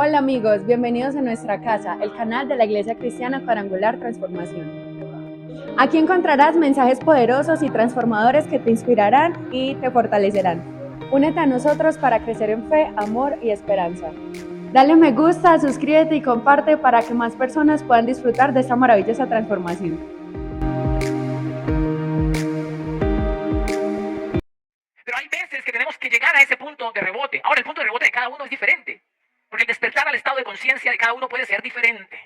Hola amigos, bienvenidos a nuestra casa, el canal de la Iglesia Cristiana Cuadrangular Transformación. Aquí encontrarás mensajes poderosos y transformadores que te inspirarán y te fortalecerán. Únete a nosotros para crecer en fe, amor y esperanza. Dale me gusta, suscríbete y comparte para que más personas puedan disfrutar de esta maravillosa transformación. Pero hay veces que tenemos que llegar a ese punto de rebote. Ahora, el punto de rebote de cada uno es diferente, porque el despertar al estado de conciencia de cada uno puede ser diferente.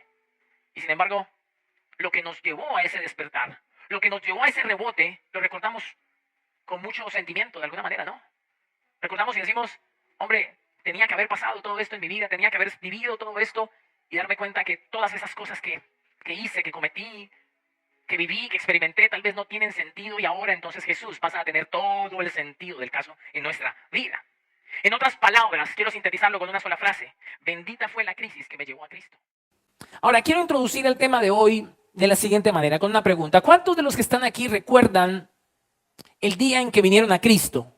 Y sin embargo, lo que nos llevó a ese despertar, lo que nos llevó a ese rebote, lo recordamos con mucho sentimiento de alguna manera, ¿no? Recordamos y decimos, hombre, tenía que haber pasado todo esto en mi vida, tenía que haber vivido todo esto y darme cuenta que todas esas cosas que hice, que cometí, que viví, que experimenté, tal vez no tienen sentido y ahora entonces Jesús pasa a tener todo el sentido del caso en nuestra vida. En otras palabras, quiero sintetizarlo con una sola frase: bendita fue la crisis que me llevó a Cristo. Ahora, quiero introducir el tema de hoy de la siguiente manera, con una pregunta. ¿Cuántos de los que están aquí recuerdan el día en que vinieron a Cristo?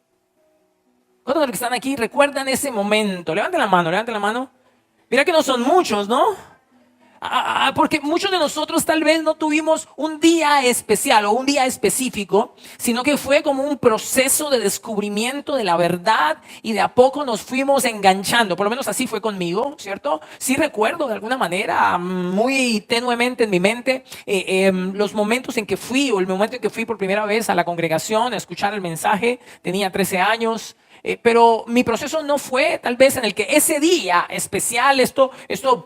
¿Cuántos de los que están aquí recuerdan ese momento? Levanten la mano, levanten la mano. Mira que no son muchos, ¿no? Porque muchos de nosotros tal vez no tuvimos un día especial o un día específico, sino que fue como un proceso de descubrimiento de la verdad y de a poco nos fuimos enganchando. Por lo menos así fue conmigo, ¿cierto? Sí recuerdo de alguna manera, muy tenuemente en mi mente, los momentos en que fui o el momento en que fui por primera vez a la congregación a escuchar el mensaje. Tenía 13 años. Pero mi proceso no fue tal vez en el que ese día especial, esto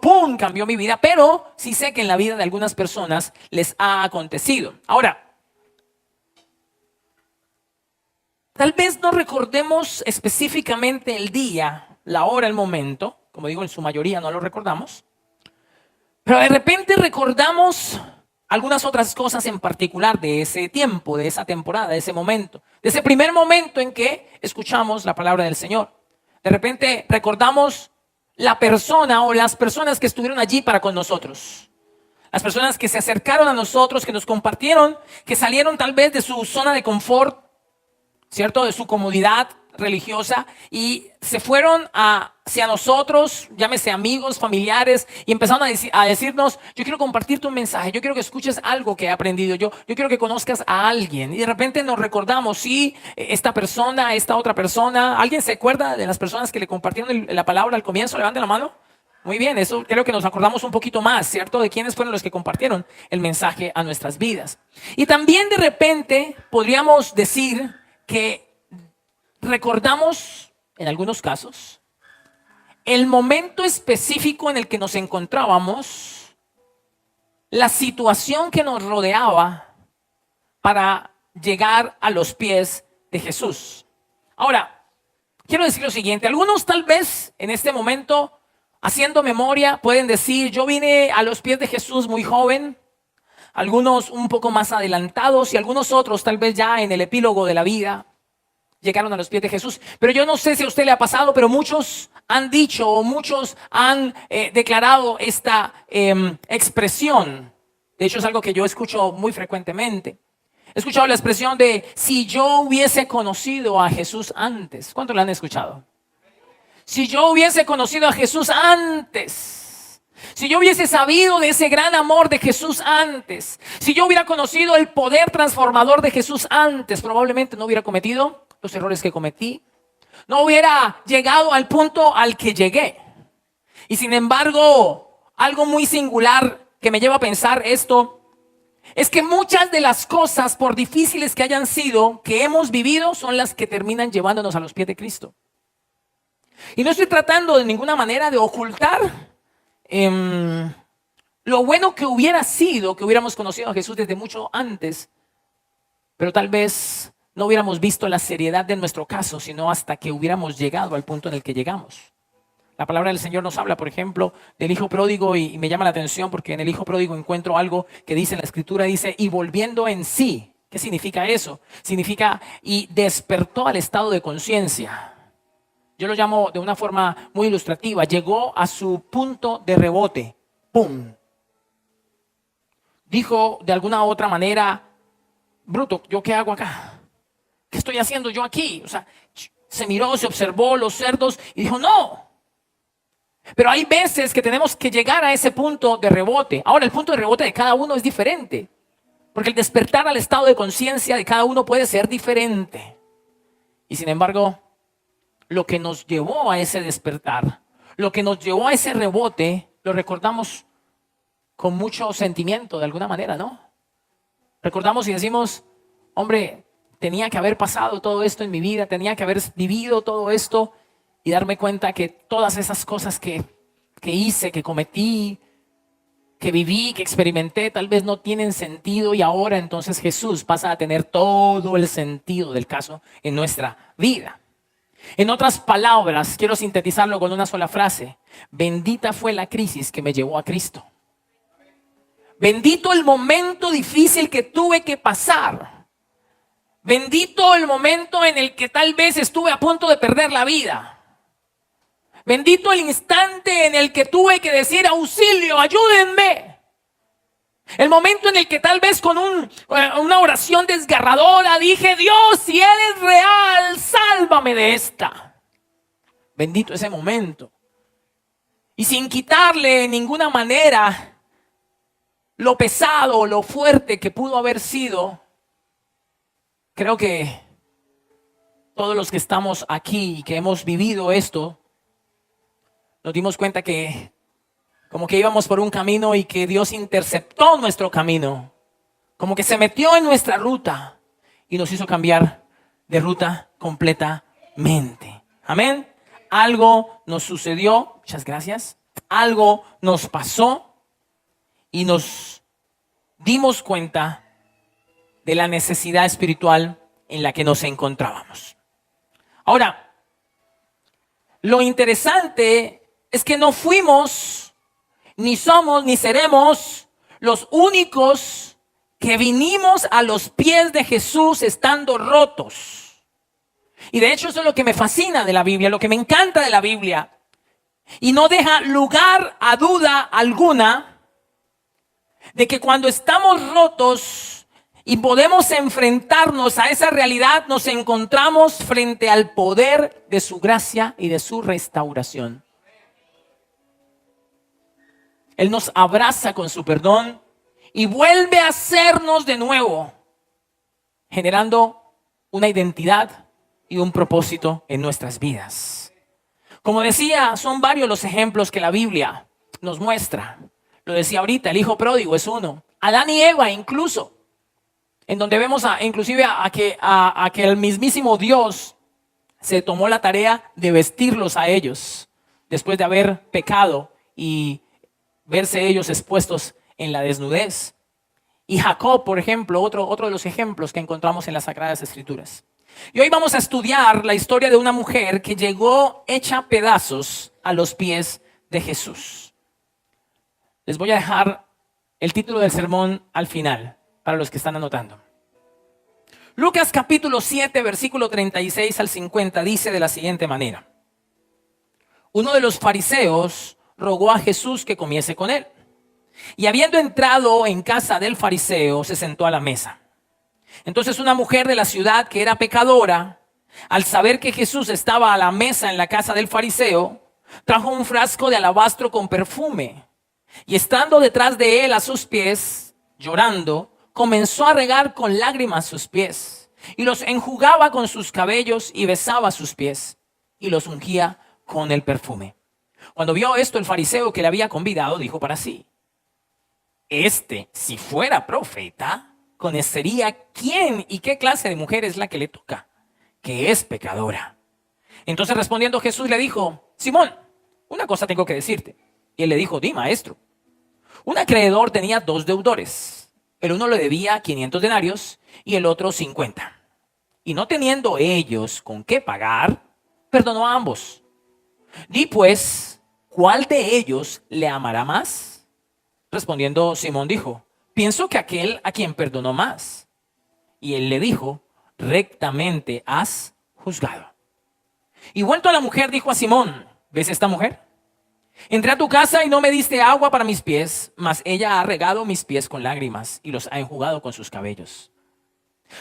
¡pum!, cambió mi vida, pero sí sé que en la vida de algunas personas les ha acontecido. Ahora, tal vez no recordemos específicamente el día, la hora, el momento, como digo, en su mayoría no lo recordamos, pero de repente recordamos algunas otras cosas en particular de ese tiempo, de esa temporada, de ese momento, de ese primer momento en que escuchamos la palabra del Señor. De repente recordamos la persona o las personas que estuvieron allí para con nosotros. Las personas que se acercaron a nosotros, que nos compartieron, que salieron tal vez de su zona de confort, ¿cierto? De su comodidad religiosa y se fueron hacia nosotros, llámese amigos, familiares, y empezaron a decirnos: yo quiero compartirte un mensaje, yo quiero que escuches algo que he aprendido, yo quiero que conozcas a alguien. Y de repente nos recordamos, sí, esta persona, esta otra persona. ¿Alguien se acuerda de las personas que le compartieron la palabra al comienzo? Levanten la mano. Muy bien, eso creo que nos acordamos un poquito más, ¿cierto? De quiénes fueron los que compartieron el mensaje a nuestras vidas. Y también de repente podríamos decir que recordamos, en algunos casos, el momento específico en el que nos encontrábamos, la situación que nos rodeaba para llegar a los pies de Jesús. Ahora, quiero decir lo siguiente: algunos tal vez en este momento, haciendo memoria, pueden decir: yo vine a los pies de Jesús muy joven. Algunos un poco más adelantados y algunos otros tal vez ya en el epílogo de la vida llegaron a los pies de Jesús. Pero yo no sé si a usted le ha pasado, pero muchos han dicho o muchos han declarado esta expresión. De hecho, es algo que yo escucho muy frecuentemente. He escuchado la expresión de: si yo hubiese conocido a Jesús antes. ¿Cuántos la han escuchado? Si yo hubiese conocido a Jesús antes. Si yo hubiese sabido de ese gran amor de Jesús antes. Si yo hubiera conocido el poder transformador de Jesús antes, probablemente no hubiera cometido los errores que cometí, no hubiera llegado al punto al que llegué. Y sin embargo, algo muy singular que me lleva a pensar esto es que muchas de las cosas, por difíciles que hayan sido, que hemos vivido, son las que terminan llevándonos a los pies de Cristo. Y no estoy tratando de ninguna manera de ocultar lo bueno que hubiera sido que hubiéramos conocido a Jesús desde mucho antes, pero tal vez no hubiéramos visto la seriedad de nuestro caso, sino hasta que hubiéramos llegado al punto en el que llegamos. La palabra del Señor nos habla, por ejemplo, del hijo pródigo y me llama la atención porque en el hijo pródigo encuentro algo que dice en la Escritura, dice: y volviendo en sí. ¿Qué significa eso? Significa y despertó al estado de conciencia. Yo lo llamo de una forma muy ilustrativa: llegó a su punto de rebote. ¡Pum! Dijo de alguna otra manera: bruto, ¿yo qué hago acá? ¿Qué estoy haciendo yo aquí? O sea, se miró, se observó los cerdos y dijo: no, Pero hay veces que tenemos que llegar a ese punto de rebote. Ahora, el punto de rebote de cada uno es diferente, porque el despertar al estado de conciencia de cada uno puede ser diferente. Y sin embargo, lo que nos llevó a ese despertar, lo que nos llevó a ese rebote, lo recordamos con mucho sentimiento de alguna manera, ¿no? Recordamos y decimos, hombre, tenía que haber pasado todo esto en mi vida, tenía que haber vivido todo esto y darme cuenta que todas esas cosas que hice, que cometí, que viví, que experimenté, tal vez no tienen sentido y ahora entonces Jesús pasa a tener todo el sentido del caso en nuestra vida. En otras palabras, quiero sintetizarlo con una sola frase. Bendita fue la crisis que me llevó a Cristo. Bendito el momento difícil que tuve que pasar. Bendito el momento en el que tal vez estuve a punto de perder la vida. Bendito el instante en el que tuve que decir auxilio, ayúdenme. El momento en el que tal vez con una oración desgarradora dije, Dios, si eres real, sálvame de esta. Bendito ese momento. Y sin quitarle en ninguna manera lo pesado, lo fuerte que pudo haber sido, creo que todos los que estamos aquí y que hemos vivido esto, nos dimos cuenta que como que íbamos por un camino y que Dios interceptó nuestro camino. Como que se metió en nuestra ruta y nos hizo cambiar de ruta completamente. Amén. Algo nos sucedió, muchas gracias. Algo nos pasó y nos dimos cuenta de la necesidad espiritual en la que nos encontrábamos. Ahora, lo interesante es que no fuimos, ni somos, ni seremos los únicos que vinimos a los pies de Jesús estando rotos. Y de hecho eso es lo que me fascina de la Biblia, lo que me encanta de la Biblia. Y no deja lugar a duda alguna de que cuando estamos rotos y podemos enfrentarnos a esa realidad, nos encontramos frente al poder de su gracia y de su restauración. Él nos abraza con su perdón y vuelve a hacernos de nuevo, generando una identidad y un propósito en nuestras vidas. Como decía, son varios los ejemplos que la Biblia nos muestra. Lo decía ahorita, el hijo pródigo es uno. Adán y Eva incluso, en donde vemos inclusive a que el mismísimo Dios se tomó la tarea de vestirlos a ellos después de haber pecado y verse ellos expuestos en la desnudez. Y Jacob, por ejemplo, otro de los ejemplos que encontramos en las Sagradas Escrituras. Y hoy vamos a estudiar la historia de una mujer que llegó hecha pedazos a los pies de Jesús. Les voy a dejar el título del sermón al final, para los que están anotando. Lucas capítulo 7, versículo 36 al 50 dice de la siguiente manera. Uno de los fariseos rogó a Jesús que comiese con él. Y habiendo entrado en casa del fariseo, se sentó a la mesa. Entonces una mujer de la ciudad que era pecadora, al saber que Jesús estaba a la mesa en la casa del fariseo, trajo un frasco de alabastro con perfume. Y estando detrás de él a sus pies, llorando, comenzó a regar con lágrimas sus pies. Y los enjugaba con sus cabellos y besaba sus pies. Y los ungía con el perfume. Cuando vio esto, el fariseo que le había convidado dijo para sí: si fuera profeta, conocería quién y qué clase de mujer es la que le toca, que es pecadora. Entonces respondiendo Jesús le dijo: Simón, una cosa tengo que decirte. Y él le dijo: di, maestro. Un acreedor tenía 2 deudores. El uno le debía 500 denarios y el otro 50. Y no teniendo ellos con qué pagar, perdonó a ambos. Di pues, ¿cuál de ellos le amará más? Respondiendo Simón dijo: pienso que aquel a quien perdonó más. Y él le dijo: rectamente has juzgado. Y vuelto a la mujer dijo a Simón: ¿ves esta mujer? Entré a tu casa y no me diste agua para mis pies, mas ella ha regado mis pies con lágrimas y los ha enjugado con sus cabellos.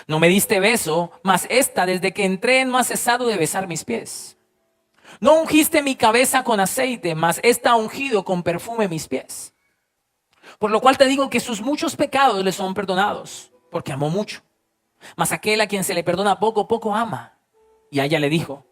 No me diste beso, mas esta desde que entré no ha cesado de besar mis pies. No ungiste mi cabeza con aceite, mas está ungido con perfume mis pies. Por lo cual te digo que sus muchos pecados le son perdonados, porque amó mucho. Mas aquel a quien se le perdona poco, poco ama. Y a ella le dijo,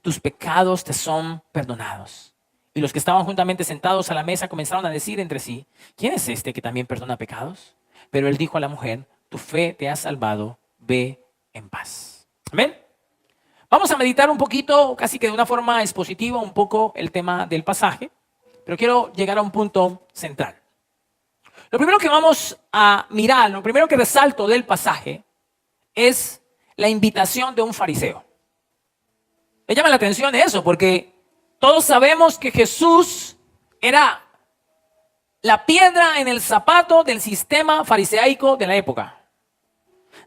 tus pecados te son perdonados. Y los que estaban juntamente sentados a la mesa comenzaron a decir entre sí, ¿quién es este que también perdona pecados? Pero él dijo a la mujer, tu fe te ha salvado, ve en paz. Amén. Vamos a meditar un poquito, casi que de una forma expositiva, un poco el tema del pasaje, pero quiero llegar a un punto central. Lo primero que vamos a mirar, lo primero que resalto del pasaje es la invitación de un fariseo. Me llama la atención eso, porque todos sabemos que Jesús era la piedra en el zapato del sistema fariseico de la época.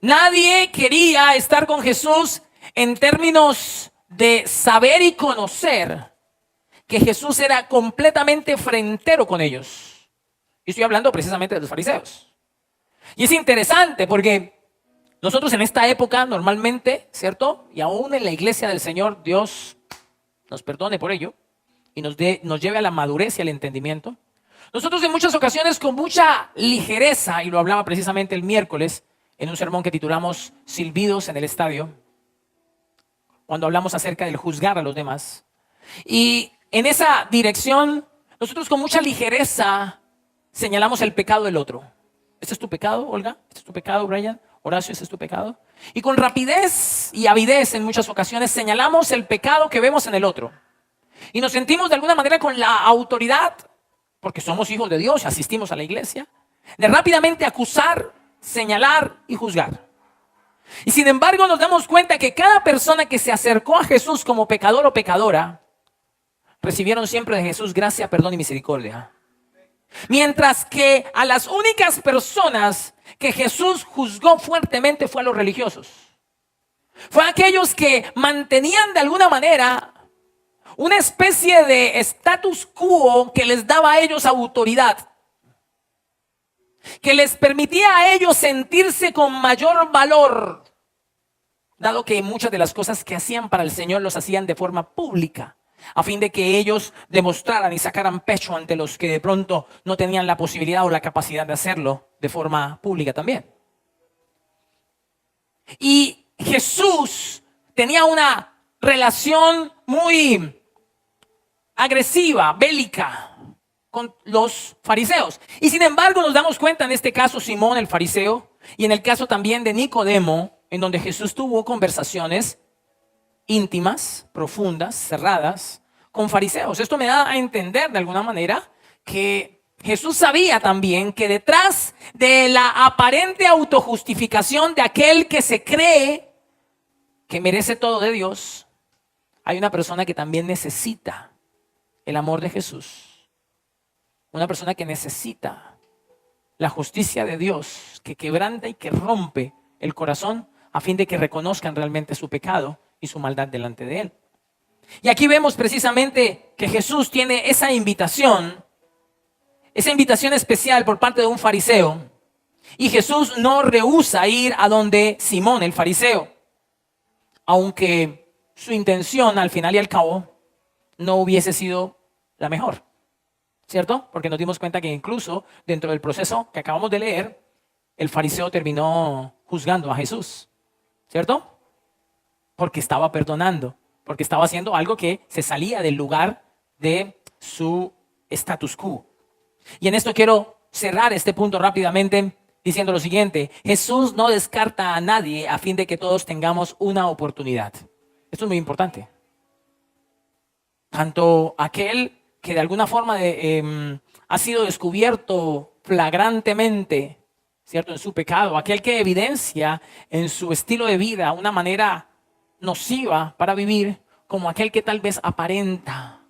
Nadie quería estar con Jesús en términos de saber y conocer que Jesús era completamente frentero con ellos. Y estoy hablando precisamente de los fariseos. Y es interesante porque nosotros en esta época normalmente, ¿cierto? Y aún en la iglesia del Señor, Dios nos perdone por ello y nos lleve a la madurez y al entendimiento. Nosotros en muchas ocasiones con mucha ligereza, y lo hablaba precisamente el miércoles en un sermón que titulamos Silbidos en el Estadio, cuando hablamos acerca del juzgar a los demás. Y en esa dirección, nosotros con mucha ligereza señalamos el pecado del otro. ¿Este es tu pecado, Olga? ¿Este es tu pecado, Brian? Horacio, ¿este es tu pecado? Y con rapidez y avidez en muchas ocasiones señalamos el pecado que vemos en el otro. Y nos sentimos de alguna manera con la autoridad, porque somos hijos de Dios y asistimos a la iglesia, de rápidamente acusar, señalar y juzgar. Y sin embargo nos damos cuenta que cada persona que se acercó a Jesús como pecador o pecadora, recibieron siempre de Jesús gracia, perdón y misericordia. Mientras que a las únicas personas que Jesús juzgó fuertemente fue a los religiosos. Fue a aquellos que mantenían de alguna manera una especie de status quo que les daba a ellos autoridad, que les permitía a ellos sentirse con mayor valor, dado que muchas de las cosas que hacían para el Señor los hacían de forma pública, a fin de que ellos demostraran y sacaran pecho ante los que de pronto no tenían la posibilidad o la capacidad de hacerlo de forma pública también. Y Jesús tenía una relación muy agresiva, bélica, con los fariseos. Y sin embargo nos damos cuenta en este caso Simón el fariseo y en el caso también de Nicodemo, en donde Jesús tuvo conversaciones íntimas, profundas, cerradas, con fariseos. Esto me da a entender de alguna manera que Jesús sabía también que detrás de la aparente autojustificación de aquel que se cree que merece todo de Dios, hay una persona que también necesita el amor de Jesús. Una persona que necesita la justicia de Dios, que quebranta y que rompe el corazón a fin de que reconozcan realmente su pecado y su maldad delante de Él. Y aquí vemos precisamente que Jesús tiene esa invitación especial por parte de un fariseo. Y Jesús no rehúsa ir a donde Simón el fariseo, aunque su intención al final y al cabo no hubiese sido la mejor, ¿cierto? Porque nos dimos cuenta que incluso dentro del proceso que acabamos de leer, el fariseo terminó juzgando a Jesús, ¿cierto? Porque estaba perdonando, porque estaba haciendo algo que se salía del lugar de su status quo. Y en esto quiero cerrar este punto rápidamente diciendo lo siguiente: Jesús no descarta a nadie a fin de que todos tengamos una oportunidad. Esto es muy importante. Tanto aquel que de alguna forma ha sido descubierto flagrantemente, ¿cierto?, en su pecado, aquel que evidencia en su estilo de vida una manera nociva para vivir, como aquel que tal vez aparenta,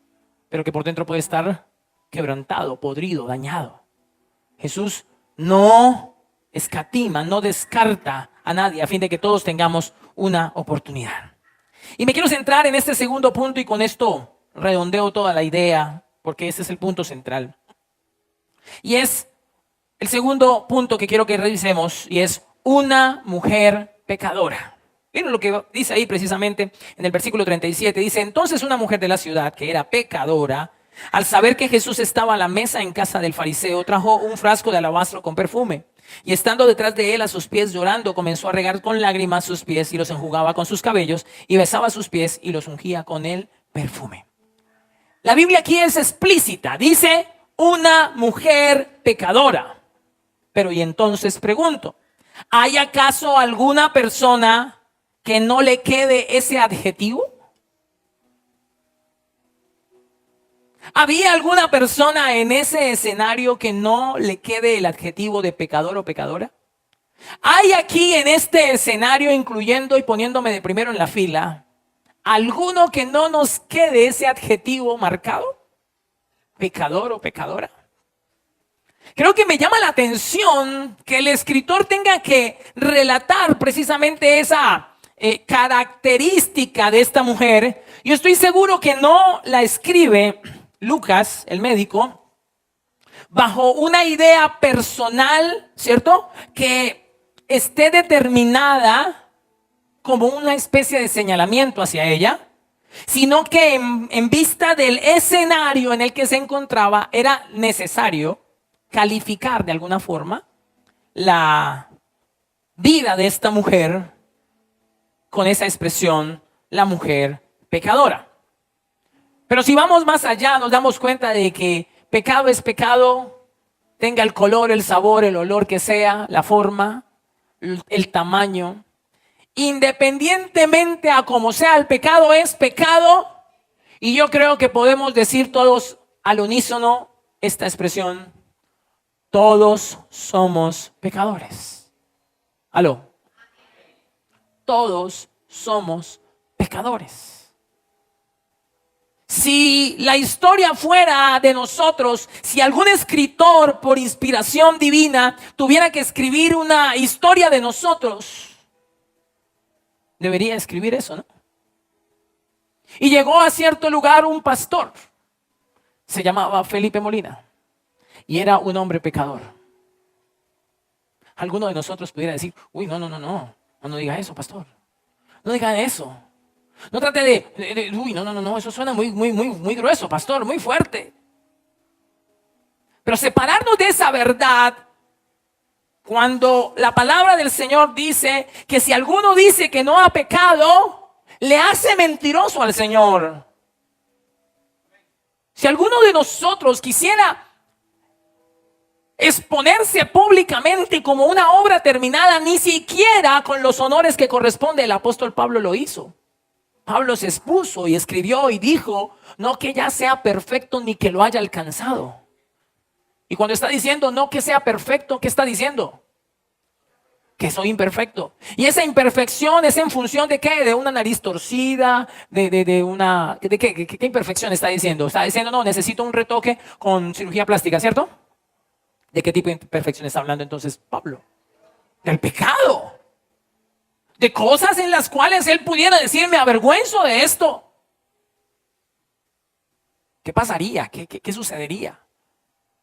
pero que por dentro puede estar quebrantado, podrido, dañado. Jesús no escatima, no descarta a nadie a fin de que todos tengamos una oportunidad. Y me quiero centrar en este segundo punto y con esto redondeo toda la idea, porque ese es el punto central. Y es el segundo punto que quiero que revisemos, y es una mujer pecadora. Miren lo que dice ahí precisamente en el versículo 37. Dice, entonces una mujer de la ciudad que era pecadora, al saber que Jesús estaba a la mesa en casa del fariseo, trajo un frasco de alabastro con perfume. Y estando detrás de él a sus pies llorando, comenzó a regar con lágrimas sus pies y los enjugaba con sus cabellos y besaba sus pies y los ungía con el perfume. La Biblia aquí es explícita. Dice una mujer pecadora. Pero y entonces pregunto, ¿hay acaso alguna persona que no le quede ese adjetivo? ¿Había alguna persona en ese escenario que no le quede el adjetivo de pecador o pecadora? ¿Hay aquí en este escenario, incluyendo y poniéndome de primero en la fila, alguno que no nos quede ese adjetivo marcado? ¿Pecador o pecadora? Creo que me llama la atención que el escritor tenga que relatar precisamente esa característica de esta mujer. Yo estoy seguro que no la escribe Lucas, el médico, bajo una idea personal, ¿cierto? Que esté determinada como una especie de señalamiento hacia ella, sino que en vista del escenario en el que se encontraba, era necesario calificar de alguna forma la vida de esta mujer con esa expresión, la mujer pecadora. Pero si vamos más allá, nos damos cuenta de que pecado es pecado, tenga el color, el sabor, el olor que sea, la forma, el tamaño. Independientemente a cómo sea, el pecado es pecado. Y yo creo que podemos decir todos al unísono esta expresión: todos somos pecadores. ¿Aló? Todos somos pecadores. Si la historia fuera de nosotros, si algún escritor por inspiración divina tuviera que escribir una historia de nosotros, debería escribir eso, ¿no? Y llegó a cierto lugar un pastor, se llamaba Felipe Molina, y era un hombre pecador. Alguno de nosotros pudiera decir, uy, no diga eso, pastor, no diga eso. No trate uy, no, eso suena muy grueso, pastor, muy fuerte. Pero separarnos de esa verdad, cuando la palabra del Señor dice que si alguno dice que no ha pecado, le hace mentiroso al Señor. Si alguno de nosotros quisiera exponerse públicamente como una obra terminada, ni siquiera con los honores que corresponde, el apóstol Pablo lo hizo. Pablo se expuso y escribió y dijo, no que ya sea perfecto ni que lo haya alcanzado. Y cuando está diciendo no que sea perfecto, ¿qué está diciendo? Que soy imperfecto. Y esa imperfección es en función de ¿qué? De una nariz torcida, ¿de qué imperfección está diciendo? Está diciendo, no, necesito un retoque con cirugía plástica, ¿cierto? ¿De qué tipo de imperfección está hablando entonces Pablo? Del pecado. De cosas en las cuales él pudiera decir, me avergüenzo de esto. ¿Qué pasaría? ¿Qué sucedería?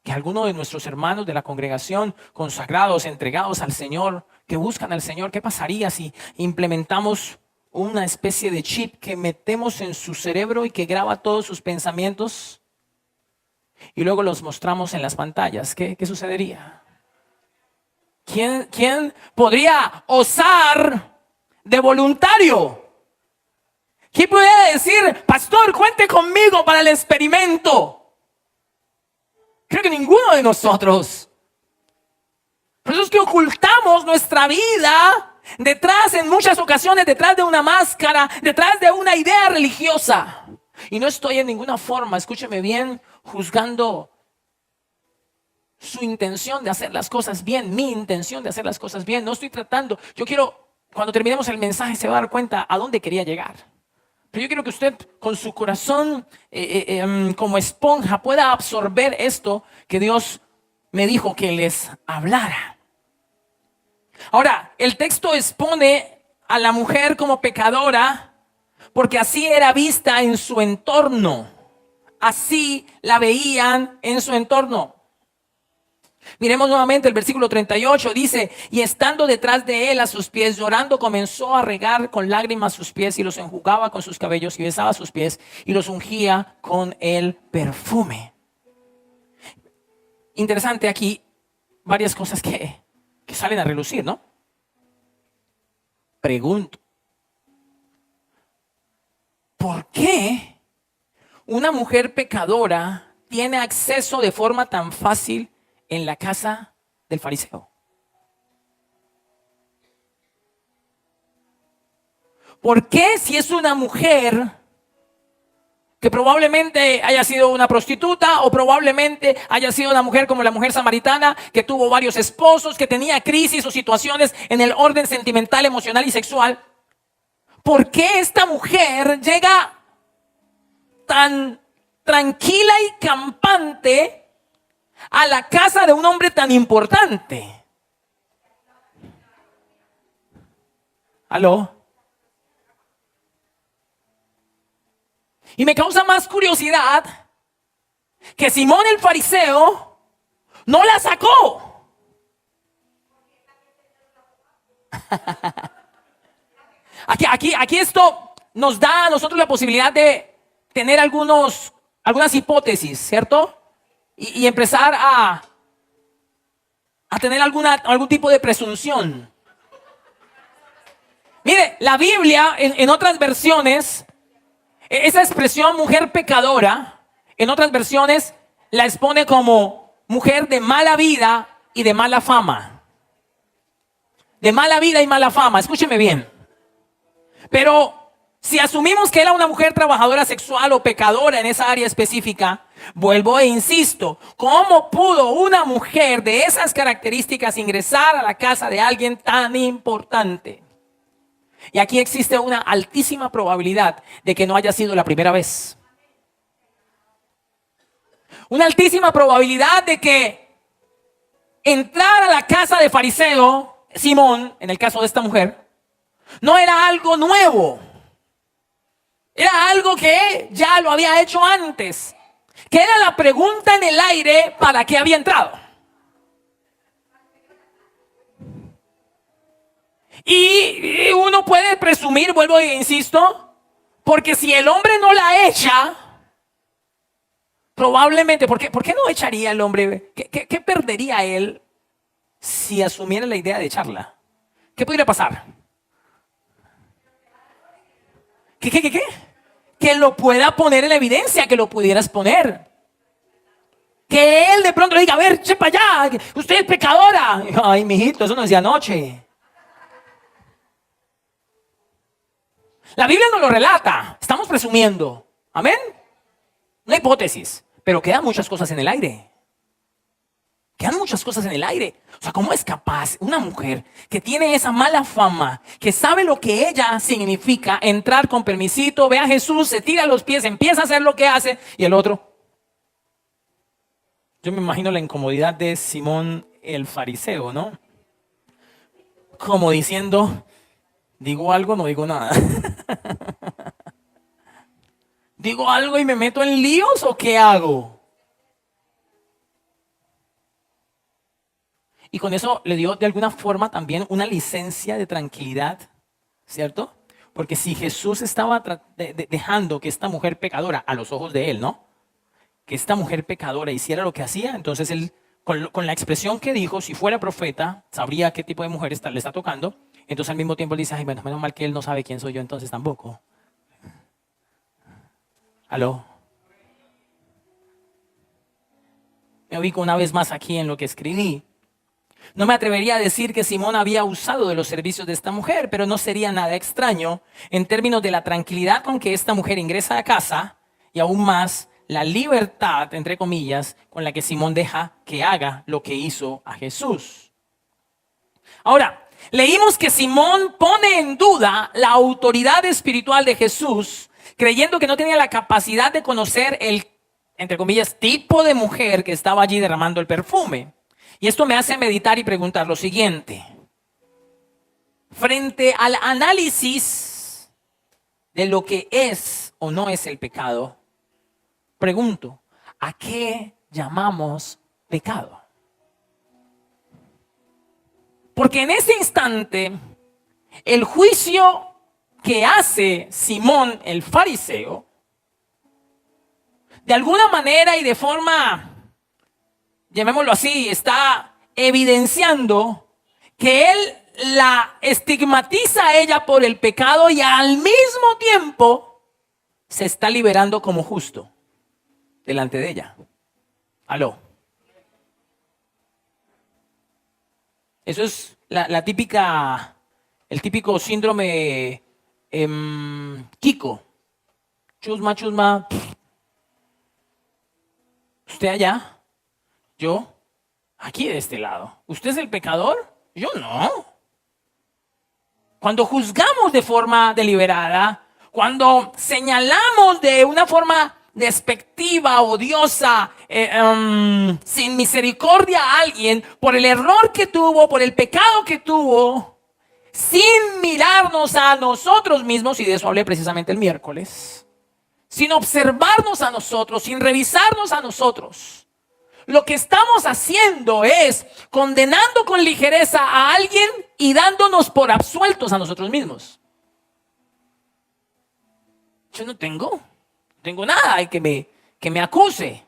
Que alguno de nuestros hermanos de la congregación, consagrados, entregados al Señor, que buscan al Señor, ¿qué pasaría si implementamos una especie de chip que metemos en su cerebro y que graba todos sus pensamientos y luego los mostramos en las pantallas? ¿Qué sucedería? ¿Quién podría osar de voluntario? ¿Quién pudiera decir, pastor, cuente conmigo para el experimento? Creo que ninguno de nosotros. Por eso es que ocultamos nuestra vida detrás, en muchas ocasiones, detrás de una máscara, detrás de una idea religiosa. Y no estoy en ninguna forma, escúcheme bien, juzgando su intención de hacer las cosas bien, mi intención de hacer las cosas bien. No estoy tratando, yo quiero, cuando terminemos el mensaje se va a dar cuenta a dónde quería llegar. Pero yo quiero que usted con su corazón como esponja pueda absorber esto que Dios me dijo que les hablara. Ahora, el texto expone a la mujer como pecadora porque así era vista en su entorno. Así la veían en su entorno. Miremos nuevamente el versículo 38, dice, y estando detrás de él a sus pies, llorando, comenzó a regar con lágrimas sus pies y los enjugaba con sus cabellos y besaba sus pies y los ungía con el perfume. Interesante aquí, varias cosas que salen a relucir, ¿no? Pregunto, ¿por qué una mujer pecadora tiene acceso de forma tan fácil en la casa del fariseo? ¿Por qué si es una mujer que probablemente haya sido una prostituta o probablemente haya sido una mujer como la mujer samaritana que tuvo varios esposos, que tenía crisis o situaciones en el orden sentimental, emocional y sexual? ¿Por qué esta mujer llega tan tranquila y campante a la casa de un hombre tan importante? ¿Aló? Y me causa más curiosidad que Simón el fariseo no la sacó. Aquí esto nos da a nosotros la posibilidad de tener algunas hipótesis, ¿cierto? Y empezar a tener algún tipo de presunción. Mire, la Biblia en otras versiones, esa expresión mujer pecadora, en otras versiones la expone como mujer de mala vida y de mala fama. De mala vida y mala fama, escúcheme bien. Pero si asumimos que era una mujer trabajadora sexual o pecadora en esa área específica, vuelvo e insisto, ¿cómo pudo una mujer de esas características ingresar a la casa de alguien tan importante? Y aquí existe una altísima probabilidad de que no haya sido la primera vez. Una altísima probabilidad de que entrar a la casa de fariseo, Simón, en el caso de esta mujer, no era algo nuevo. Era algo que ya lo había hecho antes. Que era la pregunta en el aire para qué había entrado. Y uno puede presumir, vuelvo e insisto, porque si el hombre no la echa, probablemente, ¿por qué no echaría el hombre? ¿Qué perdería él si asumiera la idea de echarla? ¿Qué podría pasar? ¿Qué? Que lo pueda poner en evidencia, que lo pudieras poner. Que él de pronto le diga, a ver, che para allá, usted es pecadora. Ay, mijito, eso no decía anoche. La Biblia no lo relata, estamos presumiendo. Amén. Una hipótesis, pero quedan muchas cosas en el aire. Quedan muchas cosas en el aire. O sea, ¿cómo es capaz una mujer que tiene esa mala fama, que sabe lo que ella significa, entrar con permisito, ve a Jesús, se tira a los pies, empieza a hacer lo que hace, y el otro? Yo me imagino la incomodidad de Simón el fariseo, ¿no? Como diciendo, digo algo, no digo nada. ¿Digo algo y me meto en líos o qué hago? Y con eso le dio de alguna forma también una licencia de tranquilidad, ¿cierto? Porque si Jesús estaba dejando que esta mujer pecadora, a los ojos de él, ¿no? Que esta mujer pecadora hiciera lo que hacía, entonces él, con la expresión que dijo, si fuera profeta, sabría qué tipo de mujer le está tocando. Entonces al mismo tiempo él dice, ay, bueno, menos mal que él no sabe quién soy yo entonces tampoco. ¿Aló? Me ubico una vez más aquí en lo que escribí. No me atrevería a decir que Simón había usado de los servicios de esta mujer, pero no sería nada extraño en términos de la tranquilidad con que esta mujer ingresa a casa y aún más la libertad, entre comillas, con la que Simón deja que haga lo que hizo a Jesús. Ahora, leímos que Simón pone en duda la autoridad espiritual de Jesús, creyendo que no tenía la capacidad de conocer el, entre comillas, tipo de mujer que estaba allí derramando el perfume. Y esto me hace meditar y preguntar lo siguiente. Frente al análisis de lo que es o no es el pecado, pregunto, ¿a qué llamamos pecado? Porque en ese instante, el juicio que hace Simón el fariseo, de alguna manera y de forma, llamémoslo así, está evidenciando que él la estigmatiza a ella por el pecado y al mismo tiempo se está liberando como justo delante de ella. Aló. Eso es la típica, el típico síndrome Kiko. Chusma, chusma. Usted allá, yo aquí de este lado. ¿Usted es el pecador? Yo no. Cuando juzgamos de forma deliberada, cuando señalamos de una forma despectiva, odiosa, sin misericordia a alguien por el error que tuvo, por el pecado que tuvo, sin mirarnos a nosotros mismos, y de eso hablé precisamente el miércoles, sin observarnos a nosotros, sin revisarnos a nosotros, lo que estamos haciendo es condenando con ligereza a alguien y dándonos por absueltos a nosotros mismos. Yo no tengo nada que me acuse.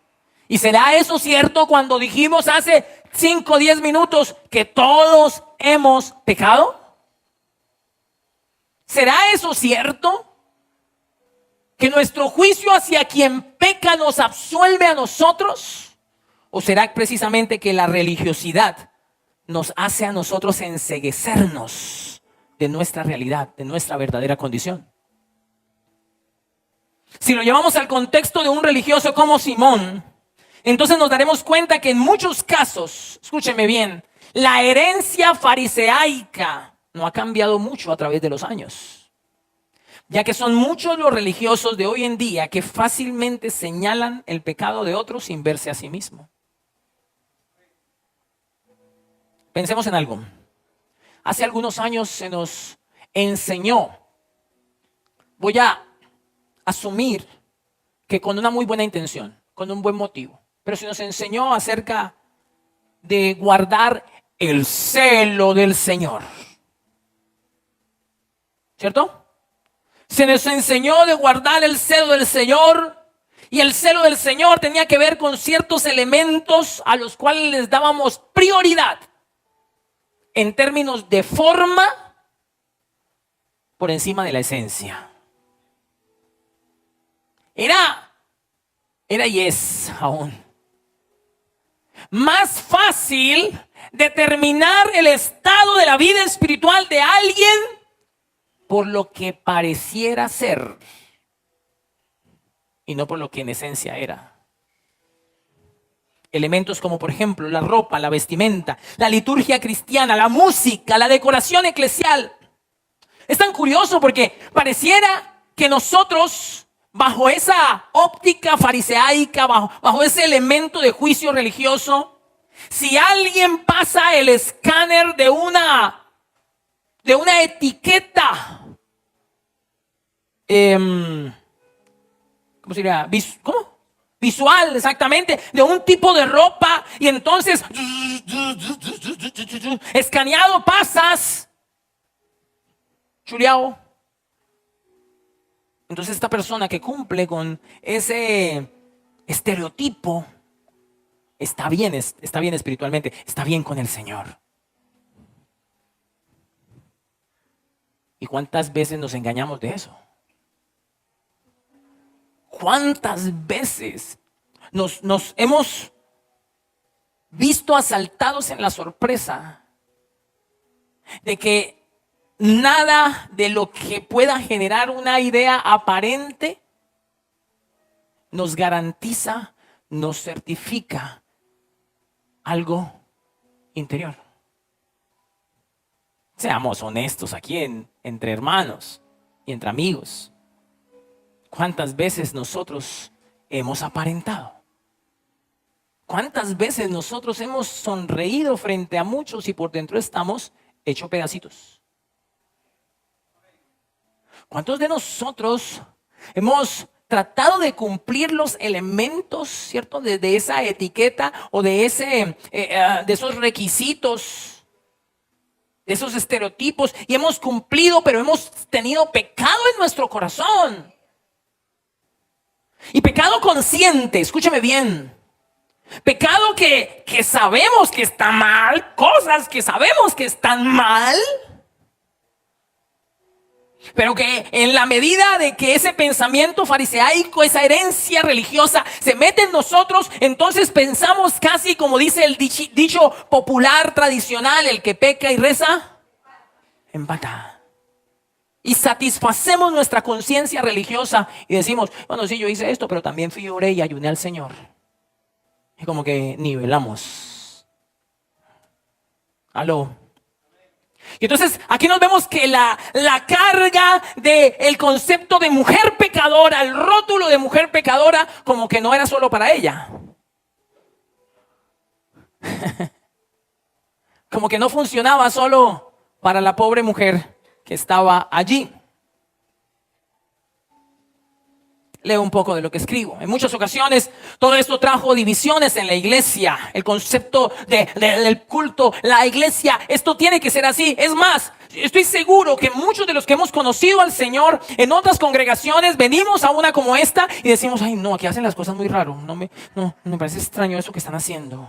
¿Y será eso cierto cuando dijimos hace 5 o 10 minutos que todos hemos pecado? ¿Será eso cierto? ¿Que nuestro juicio hacia quien peca nos absuelve a nosotros? ¿O será precisamente que la religiosidad nos hace a nosotros enceguecernos de nuestra realidad, de nuestra verdadera condición? Si lo llevamos al contexto de un religioso como Simón, entonces nos daremos cuenta que en muchos casos, escúcheme bien, la herencia fariseaica no ha cambiado mucho a través de los años, ya que son muchos los religiosos de hoy en día que fácilmente señalan el pecado de otros sin verse a sí mismo. Pensemos en algo. Hace algunos años se nos enseñó, voy a asumir que con una muy buena intención, con un buen motivo, pero se nos enseñó acerca de guardar el celo del Señor. ¿Cierto? Se nos enseñó de guardar el celo del Señor, y el celo del Señor tenía que ver con ciertos elementos a los cuales les dábamos prioridad en términos de forma por encima de la esencia. Era y es aún más fácil determinar el estado de la vida espiritual de alguien por lo que pareciera ser y no por lo que en esencia era. Elementos como, por ejemplo, la ropa, la vestimenta, la liturgia cristiana, la música, la decoración eclesial. Es tan curioso porque pareciera que nosotros, bajo esa óptica fariseaica, bajo ese elemento de juicio religioso, si alguien pasa el escáner de una etiqueta, ¿cómo sería? ¿Cómo? Visual, exactamente, de un tipo de ropa, y entonces escaneado pasas, chuleado. Entonces esta persona que cumple con ese estereotipo está bien espiritualmente, está bien con el Señor. ¿Y cuántas veces nos engañamos de eso? ¿Cuántas veces nos hemos visto asaltados en la sorpresa de que nada de lo que pueda generar una idea aparente nos garantiza, nos certifica algo interior? Seamos honestos aquí entre hermanos y entre amigos. ¿Cuántas veces nosotros hemos aparentado? ¿Cuántas veces nosotros hemos sonreído frente a muchos y por dentro estamos hechos pedacitos? ¿Cuántos de nosotros hemos tratado de cumplir los elementos, ¿cierto?, de esa etiqueta o de esos requisitos de esos estereotipos y hemos cumplido, pero hemos tenido pecado en nuestro corazón. Y pecado consciente, escúcheme bien. Pecado que sabemos que está mal, cosas que sabemos que están mal, pero que en la medida de que ese pensamiento fariseico, esa herencia religiosa se mete en nosotros, entonces pensamos casi como dice el dicho popular tradicional: el que peca y reza, empata. Y satisfacemos nuestra conciencia religiosa y decimos: bueno, sí, yo hice esto, pero también fui, oré y ayuné al Señor. Y como que nivelamos. Aló. Y entonces aquí nos vemos que la carga del concepto de mujer pecadora, el rótulo de mujer pecadora, como que no era solo para ella. Como que no funcionaba solo para la pobre mujer que estaba allí. Leo un poco de lo que escribo. En muchas ocasiones todo esto trajo divisiones en la iglesia. El concepto del culto, la iglesia, esto tiene que ser así. Es más, estoy seguro que muchos de los que hemos conocido al Señor en otras congregaciones venimos a una como esta y decimos: ay, no, aquí hacen las cosas muy raro. No me parece extraño eso que están haciendo.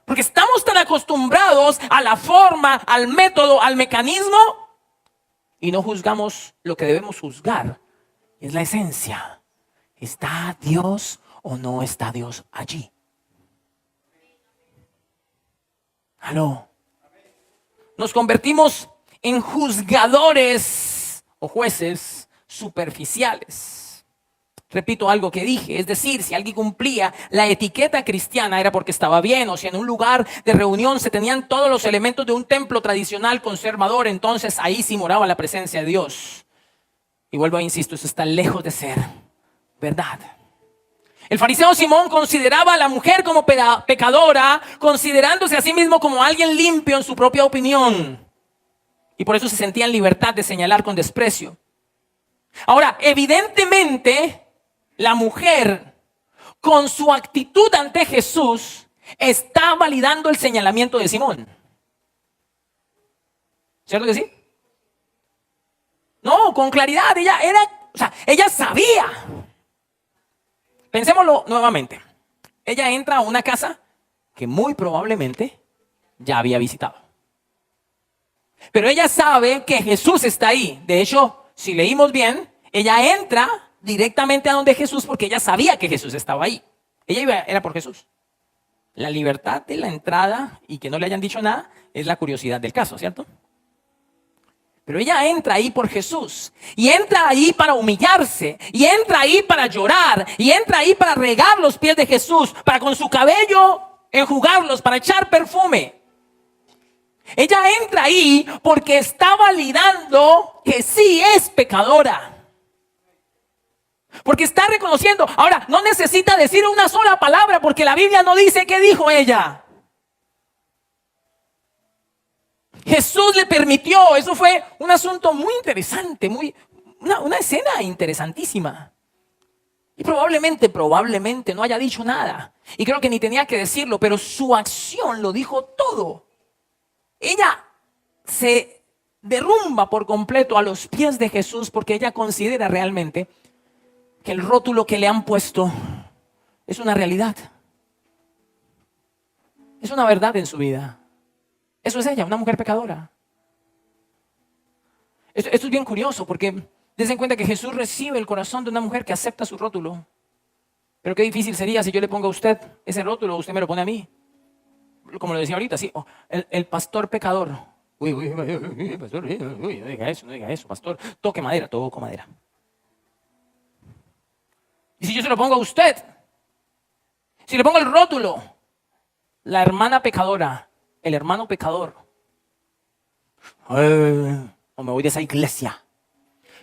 Porque estamos tan acostumbrados a la forma, al método, al mecanismo, y no juzgamos lo que debemos juzgar. Es la esencia. ¿Está Dios o no está Dios allí? Aló. Nos convertimos en juzgadores o jueces superficiales. Repito algo que dije, es decir, si alguien cumplía la etiqueta cristiana era porque estaba bien, o si en un lugar de reunión se tenían todos los elementos de un templo tradicional conservador, entonces ahí sí moraba la presencia de Dios. Y vuelvo a insisto, eso está lejos de ser verdad. El fariseo Simón consideraba a la mujer como pecadora, considerándose a sí mismo como alguien limpio en su propia opinión. Y por eso se sentía en libertad de señalar con desprecio. Ahora, evidentemente, la mujer, con su actitud ante Jesús, está validando el señalamiento de Simón. ¿Cierto que sí? No, con claridad, ella sabía. Pensémoslo nuevamente. Ella entra a una casa que muy probablemente ya había visitado. Pero ella sabe que Jesús está ahí. De hecho, si leímos bien, ella entra directamente a donde Jesús porque ella sabía que Jesús estaba ahí. Era por Jesús. La libertad de la entrada y que no le hayan dicho nada es la curiosidad del caso, ¿cierto? Pero ella entra ahí por Jesús, y entra ahí para humillarse, y entra ahí para llorar, y entra ahí para regar los pies de Jesús, para con su cabello enjugarlos, para echar perfume. Ella entra ahí porque está validando que sí es pecadora. Porque está reconociendo. Ahora, no necesita decir una sola palabra porque la Biblia no dice qué dijo ella. Jesús le permitió, eso fue un asunto muy interesante, una escena interesantísima. Y probablemente no haya dicho nada. Y creo que ni tenía que decirlo, pero su acción lo dijo todo. Ella se derrumba por completo a los pies de Jesús porque ella considera realmente que el rótulo que le han puesto es una realidad. Es una verdad en su vida. Eso es ella, una mujer pecadora. Esto es bien curioso porque des en cuenta que Jesús recibe el corazón de una mujer que acepta su rótulo. Pero qué difícil sería si yo le pongo a usted ese rótulo, usted me lo pone a mí. Como lo decía ahorita, sí, el pastor pecador. Uy, pastor, no diga eso, pastor. Toco madera. Y si yo se lo pongo a usted, si le pongo el rótulo, la hermana pecadora, el hermano pecador, o me voy de esa iglesia.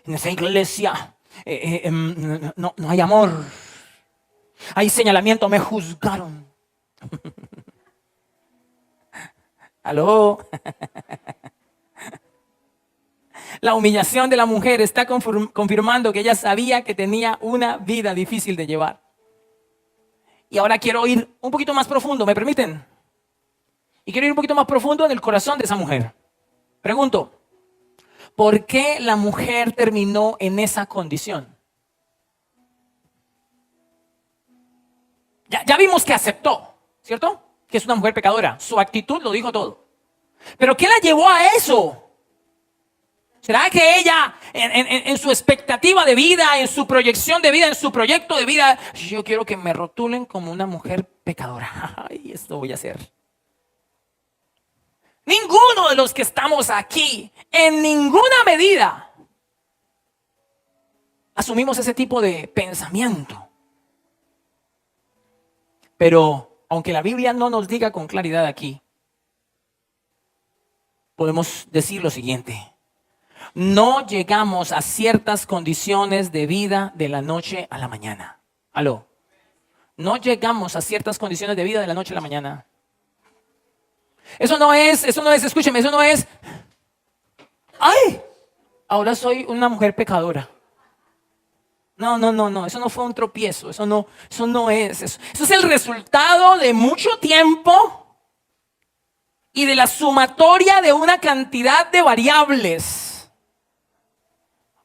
En esa iglesia no hay amor, hay señalamiento, me juzgaron. ¿Aló? La humillación de la mujer está confirmando que ella sabía que tenía una vida difícil de llevar. Y ahora quiero ir un poquito más profundo, ¿me permiten? Y quiero ir un poquito más profundo en el corazón de esa mujer. Pregunto, ¿por qué la mujer terminó en esa condición? Ya vimos que aceptó, ¿cierto? Que es una mujer pecadora. Su actitud lo dijo todo. ¿Pero qué la llevó a eso? ¿Será que ella, en su expectativa de vida, en su proyección de vida, en su proyecto de vida, yo quiero que me rotulen como una mujer pecadora? Ay, esto voy a hacer. Ninguno de los que estamos aquí, en ninguna medida, asumimos ese tipo de pensamiento. Pero, aunque la Biblia no nos diga con claridad aquí, podemos decir lo siguiente. No llegamos a ciertas condiciones de vida de la noche a la mañana. ¿Aló? No llegamos a ciertas condiciones de vida de la noche a la mañana. Eso no es, escúcheme, eso no es, ¡ay! Ahora soy una mujer pecadora. No, eso no fue un tropiezo, eso no es eso. Eso es el resultado de mucho tiempo y de la sumatoria de una cantidad de variables.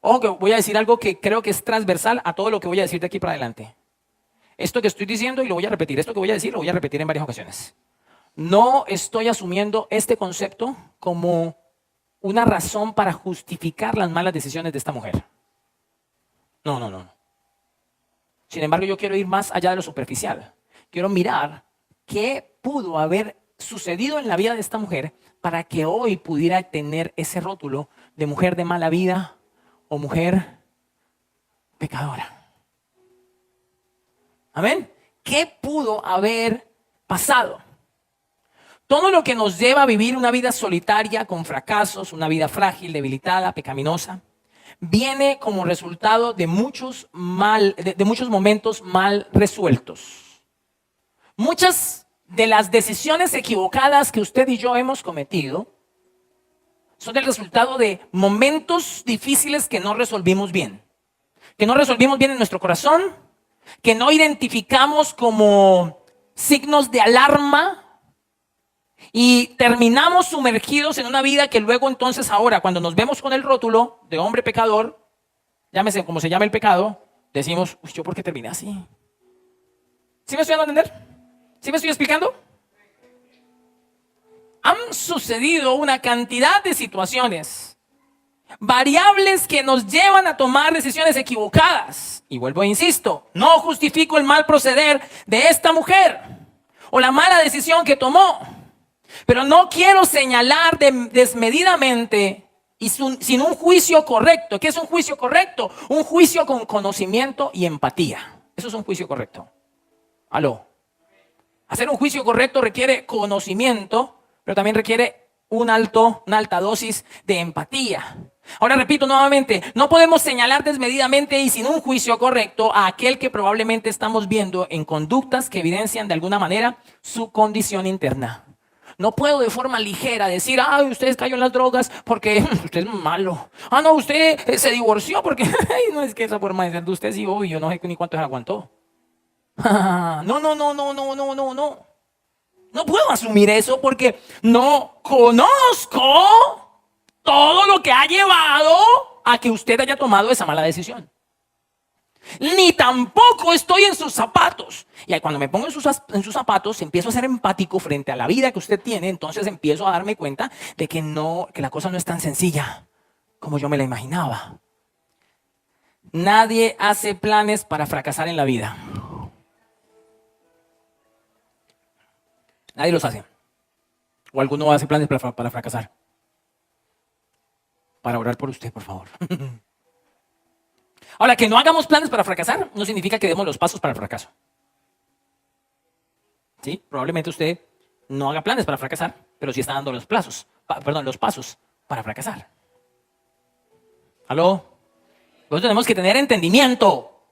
Ojo que voy a decir algo que creo que es transversal a todo lo que voy a decir de aquí para adelante. Esto que estoy diciendo y lo voy a repetir, esto que voy a decir lo voy a repetir en varias ocasiones. No estoy asumiendo este concepto como una razón para justificar las malas decisiones de esta mujer. No. Sin embargo, yo quiero ir más allá de lo superficial. Quiero mirar qué pudo haber sucedido en la vida de esta mujer para que hoy pudiera tener ese rótulo de mujer de mala vida o mujer pecadora. Amén. ¿Qué pudo haber pasado? Todo lo que nos lleva a vivir una vida solitaria, con fracasos, una vida frágil, debilitada, pecaminosa, viene como resultado de muchos momentos mal resueltos. Muchas de las decisiones equivocadas que usted y yo hemos cometido son el resultado de momentos difíciles que no resolvimos bien. Que no resolvimos bien en nuestro corazón, que no identificamos como signos de alarma y terminamos sumergidos en una vida que luego entonces ahora cuando nos vemos con el rótulo de hombre pecador, llámese como se llama el pecado, decimos, uy, ¿yo por qué terminé así? ¿Sí me estoy dando a entender? ¿Sí me estoy explicando? Han sucedido una cantidad de situaciones, variables que nos llevan a tomar decisiones equivocadas. Y vuelvo e insisto, no justifico el mal proceder de esta mujer o la mala decisión que tomó. Pero no quiero señalar desmedidamente y sin un juicio correcto. ¿Qué es un juicio correcto? Un juicio con conocimiento y empatía. Eso es un juicio correcto. ¿Aló? Hacer un juicio correcto requiere conocimiento, pero también requiere una alta dosis de empatía. Ahora repito nuevamente, no podemos señalar desmedidamente y sin un juicio correcto a aquel que probablemente estamos viendo en conductas que evidencian de alguna manera su condición interna. No puedo de forma ligera decir, ay, usted cayó en las drogas porque usted es malo. Ah, no, usted se divorció porque, ay, no es que esa forma de ser de usted sí, obvio, yo no sé ni cuánto se aguantó. No. No puedo asumir eso porque no conozco todo lo que ha llevado a que usted haya tomado esa mala decisión. Ni tampoco estoy en sus zapatos. Y cuando me pongo en sus zapatos, empiezo a ser empático frente a la vida que usted tiene. Entonces empiezo a darme cuenta de que la cosa no es tan sencilla como yo me la imaginaba. Nadie hace planes para fracasar en la vida. Nadie los hace. O alguno hace planes para fracasar. Para orar por usted, por favor. Ahora, que no hagamos planes para fracasar no significa que demos los pasos para el fracaso. ¿Sí? Probablemente usted no haga planes para fracasar, pero sí está dando los pasos para fracasar. ¿Aló? Nosotros tenemos que tener entendimiento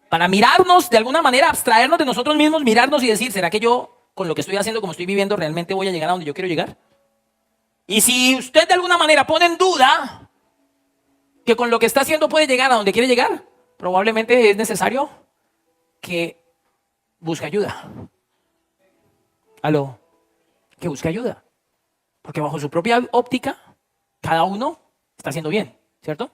para mirarnos, de alguna manera abstraernos de nosotros mismos, mirarnos y decir, ¿será que yo con lo que estoy haciendo, como estoy viviendo, realmente voy a llegar a donde yo quiero llegar? Y si usted de alguna manera pone en duda que con lo que está haciendo puede llegar a donde quiere llegar, probablemente es necesario que busque ayuda. ¿Aló? Que busque ayuda. Porque bajo su propia óptica, cada uno está haciendo bien, ¿cierto?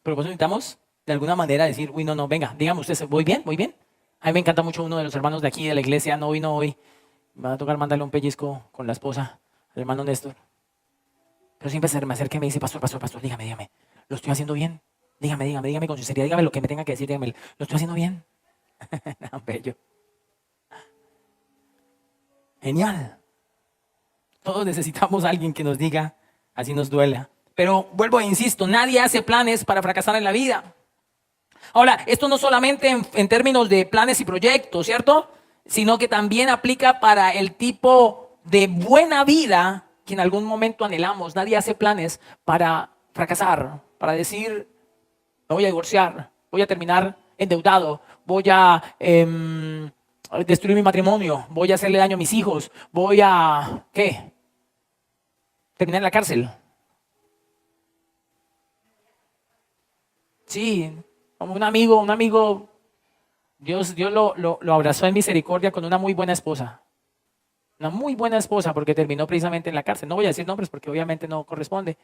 Pero pues necesitamos de alguna manera decir, uy, no, venga, dígame usted, ¿voy bien? ¿Voy bien? A mí me encanta mucho uno de los hermanos de aquí de la iglesia, no vino hoy. Me va a tocar mandarle un pellizco con la esposa, al hermano Néstor. Pero siempre se me acerca y me dice, pastor, dígame, ¿lo estoy haciendo bien? Dígame con sinceridad, dígame lo que me tenga que decir, dígame, ¿lo estoy haciendo bien? Bello. Genial. Todos necesitamos a alguien que nos diga, así nos duela. Pero vuelvo e insisto, nadie hace planes para fracasar en la vida. Ahora, esto no solamente en términos de planes y proyectos, ¿cierto? Sino que también aplica para el tipo de buena vida que en algún momento anhelamos. Nadie hace planes para fracasar, para decir, me voy a divorciar, voy a terminar endeudado, voy a destruir mi matrimonio, voy a hacerle daño a mis hijos, voy a, ¿qué? Terminar en la cárcel. Sí, como un amigo, Dios lo abrazó en misericordia con una muy buena esposa. Una muy buena esposa porque terminó precisamente en la cárcel. No voy a decir nombres porque obviamente no corresponde,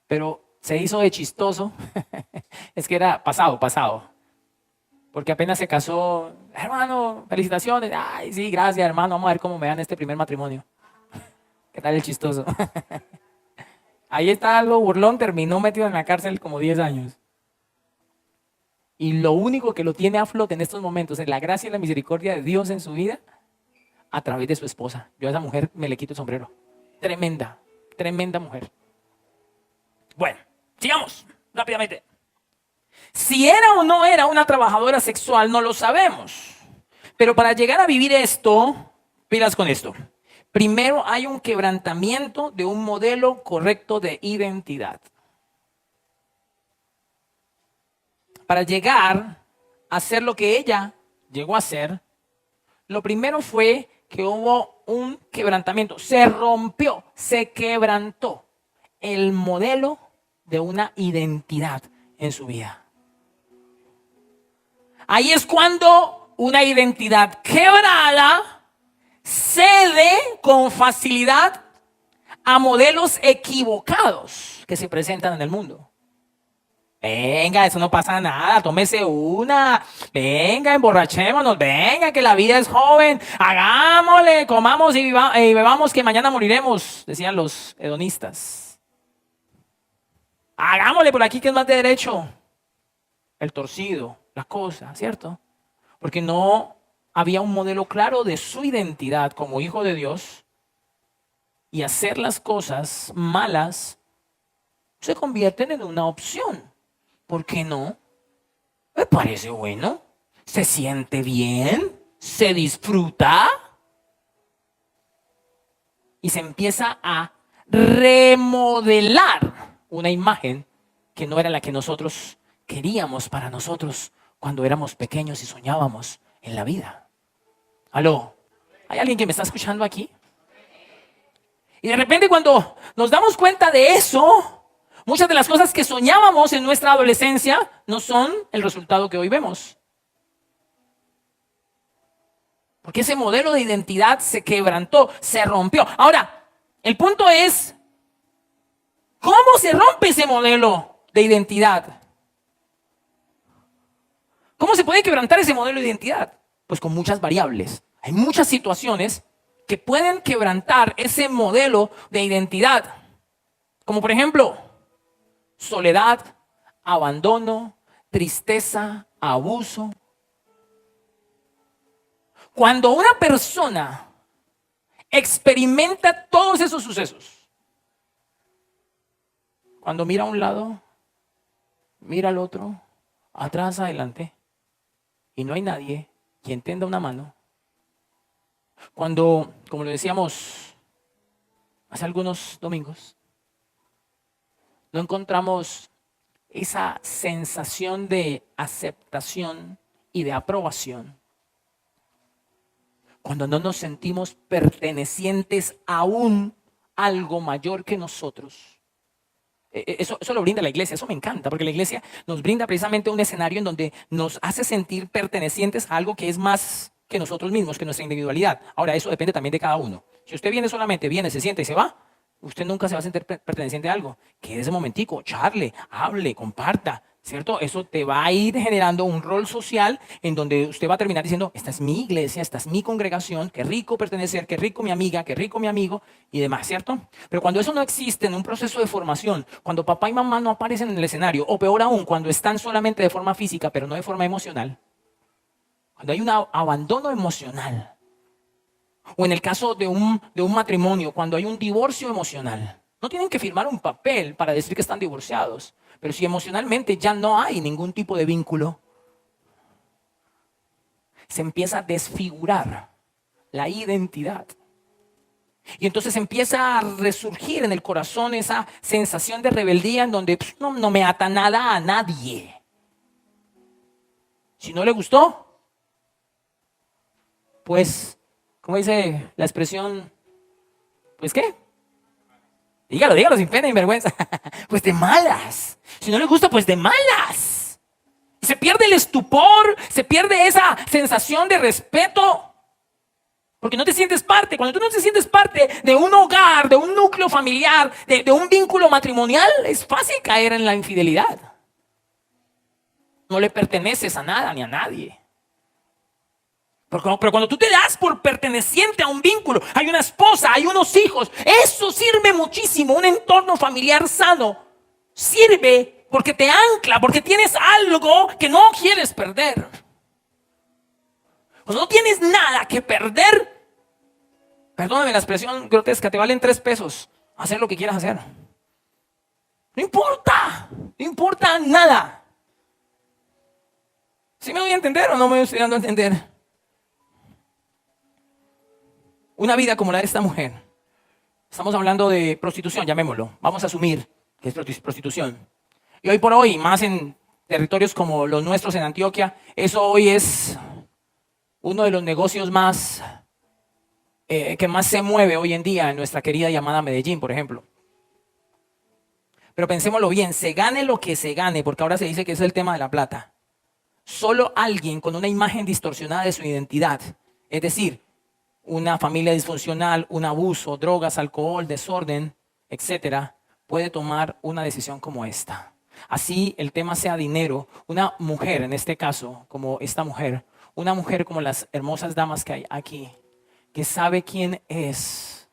pero se hizo de chistoso. Es que era pasado. Porque apenas se casó, hermano, felicitaciones. Ay, sí, gracias, hermano. Vamos a ver cómo me dan este primer matrimonio. ¿Qué tal el chistoso? Ahí está algo burlón, terminó metido en la cárcel como 10 años. Y lo único que lo tiene a flote en estos momentos es la gracia y la misericordia de Dios en su vida a través de su esposa. Yo a esa mujer me le quito el sombrero. Tremenda mujer. Bueno, sigamos rápidamente. Si era o no era una trabajadora sexual, no lo sabemos. Pero para llegar a vivir esto, pilas con esto. Primero hay un quebrantamiento de un modelo correcto de identidad. Para llegar a ser lo que ella llegó a ser, lo primero fue que hubo un quebrantamiento. Se rompió, se quebrantó el modelo de una identidad en su vida. Ahí es cuando una identidad quebrada cede con facilidad a modelos equivocados que se presentan en el mundo. Venga, eso no pasa nada, tómese una, venga, emborrachémonos, venga, que la vida es joven, hagámosle, comamos y bebamos que mañana moriremos, decían los hedonistas. Hagámosle por aquí que es más de derecho, el torcido, la cosa, ¿cierto? Porque no había un modelo claro de su identidad como hijo de Dios y hacer las cosas malas se convierten en una opción. ¿Por qué no? Me parece bueno. ¿Se siente bien? ¿Se disfruta? Y se empieza a remodelar una imagen que no era la que nosotros queríamos para nosotros cuando éramos pequeños y soñábamos en la vida. ¿Aló? ¿Hay alguien que me está escuchando aquí? Y de repente cuando nos damos cuenta de eso, muchas de las cosas que soñábamos en nuestra adolescencia no son el resultado que hoy vemos. Porque ese modelo de identidad se quebrantó, se rompió. Ahora, el punto es, ¿cómo se rompe ese modelo de identidad? ¿Cómo se puede quebrantar ese modelo de identidad? Pues con muchas variables. Hay muchas situaciones que pueden quebrantar ese modelo de identidad. Como por ejemplo, soledad, abandono, tristeza, abuso. Cuando una persona experimenta todos esos sucesos, cuando mira a un lado, mira al otro, atrás, adelante, y no hay nadie quien tenda una mano. Cuando, como lo decíamos hace algunos domingos, no encontramos esa sensación de aceptación y de aprobación. Cuando no nos sentimos pertenecientes a algo mayor que nosotros. Eso lo brinda la iglesia, eso me encanta, porque la iglesia nos brinda precisamente un escenario en donde nos hace sentir pertenecientes a algo que es más que nosotros mismos, que nuestra individualidad. Ahora, eso depende también de cada uno. Si usted viene, se sienta y se va, usted nunca se va a sentir perteneciente a algo. Quédese un momentico, charle, hable, comparta, ¿cierto? Eso te va a ir generando un rol social en donde usted va a terminar diciendo, esta es mi iglesia, esta es mi congregación, qué rico pertenecer, qué rico mi amiga, qué rico mi amigo y demás, ¿cierto? Pero cuando eso no existe en un proceso de formación, cuando papá y mamá no aparecen en el escenario, o peor aún, cuando están solamente de forma física, pero no de forma emocional, cuando hay un abandono emocional, o en el caso de un matrimonio, cuando hay un divorcio emocional, no tienen que firmar un papel para decir que están divorciados. Pero si emocionalmente ya no hay ningún tipo de vínculo, se empieza a desfigurar la identidad. Y entonces empieza a resurgir en el corazón esa sensación de rebeldía en donde no me ata nada a nadie. Si no le gustó, pues, ¿cómo dice la expresión? ¿Pues qué? Dígalo sin pena ni vergüenza. Pues de malas. Si no le gusta, pues de malas. Y se pierde el estupor, se pierde esa sensación de respeto. Porque no te sientes parte. Cuando tú no te sientes parte de un hogar, de un núcleo familiar, de un vínculo matrimonial, es fácil caer en la infidelidad. No le perteneces a nada ni a nadie. Pero cuando tú te das por perteneciente a un vínculo, hay una esposa, hay unos hijos, eso sirve muchísimo. Un entorno familiar sano sirve porque te ancla, porque tienes algo que no quieres perder. Pues no tienes nada que perder. Perdóname la expresión grotesca, te valen 3 pesos hacer lo que quieras hacer. No importa nada. ¿Sí me voy a entender o no me estoy dando a entender? Una vida como la de esta mujer. Estamos hablando de prostitución, llamémoslo. Vamos a asumir que es prostitución. Y hoy por hoy, más en territorios como los nuestros en Antioquia, eso hoy es uno de los negocios más que más se mueve hoy en día en nuestra querida llamada Medellín, por ejemplo. Pero pensémoslo bien, se gane lo que se gane, porque ahora se dice que es el tema de la plata. Solo alguien con una imagen distorsionada de su identidad, es decir, una familia disfuncional, un abuso, drogas, alcohol, desorden, etcétera, puede tomar una decisión como esta. Así el tema sea dinero, una mujer, en este caso, como esta mujer, una mujer como las hermosas damas que hay aquí, que sabe quién es,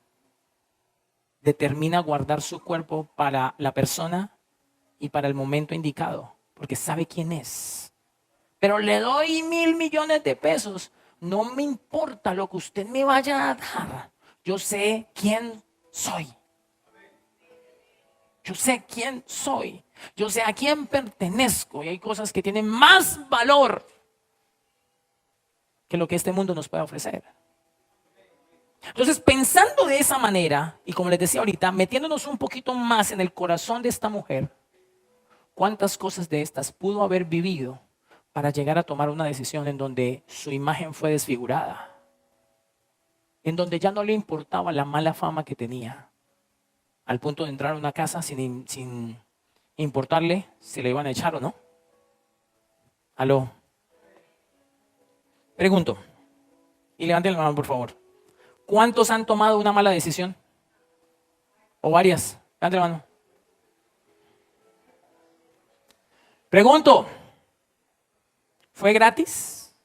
determina guardar su cuerpo para la persona y para el momento indicado, porque sabe quién es. Pero le doy 1.000 millones de pesos. No me importa lo que usted me vaya a dar. Yo sé quién soy. Yo sé quién soy. Yo sé a quién pertenezco. Y hay cosas que tienen más valor que lo que este mundo nos puede ofrecer. Entonces, pensando de esa manera, y como les decía ahorita, metiéndonos un poquito más en el corazón de esta mujer, ¿cuántas cosas de estas pudo haber vivido para llegar a tomar una decisión en donde su imagen fue desfigurada? En donde ya no le importaba la mala fama que tenía, al punto de entrar a una casa sin importarle si le iban a echar o no. ¿Aló? Pregunto, y levanten la mano por favor. ¿Cuántos han tomado una mala decisión? ¿O varias? Levanten la mano. Pregunto, ¿fue gratis?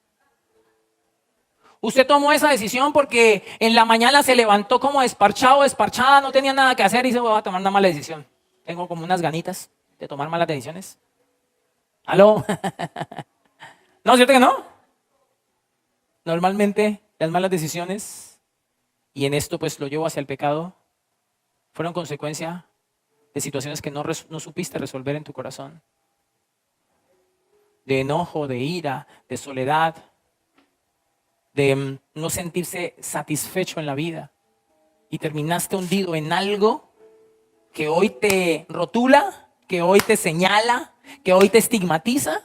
Usted tomó esa decisión porque en la mañana se levantó como desparchado, desparchada, no tenía nada que hacer y se va a tomar una mala decisión. Tengo como unas ganitas de tomar malas decisiones. ¿Aló? ¿No, cierto que no? Normalmente las malas decisiones, y en esto pues lo llevo hacia el pecado, fueron consecuencia de situaciones que no supiste resolver en tu corazón. De enojo, de ira, de soledad, de no sentirse satisfecho en la vida. Y terminaste hundido en algo que hoy te rotula, que hoy te señala, que hoy te estigmatiza.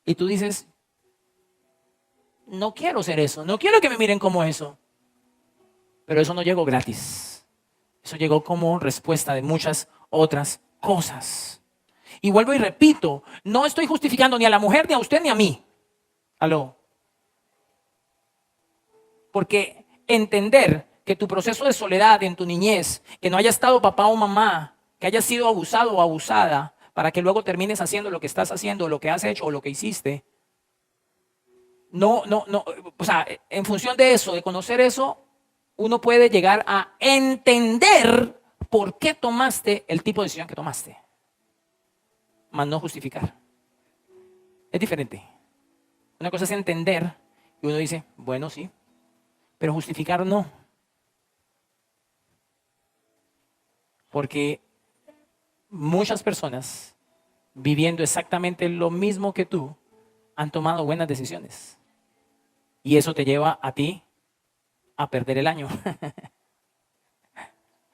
Y tú dices, no quiero ser eso, no quiero que me miren como eso. Pero eso no llegó gratis. Eso llegó como respuesta de muchas otras cosas. Y vuelvo y repito, no estoy justificando ni a la mujer, ni a usted, ni a mí. ¿Aló? Porque entender que tu proceso de soledad en tu niñez, que no haya estado papá o mamá, que hayas sido abusado o abusada, para que luego termines haciendo lo que estás haciendo, lo que has hecho o lo que hiciste. No, o sea, en función de eso, de conocer eso, uno puede llegar a entender por qué tomaste el tipo de decisión que tomaste, mas no justificar. Es diferente. Una cosa es entender y uno dice, bueno, sí, pero justificar no. Porque muchas personas viviendo exactamente lo mismo que tú han tomado buenas decisiones. Y eso te lleva a ti a perder el año.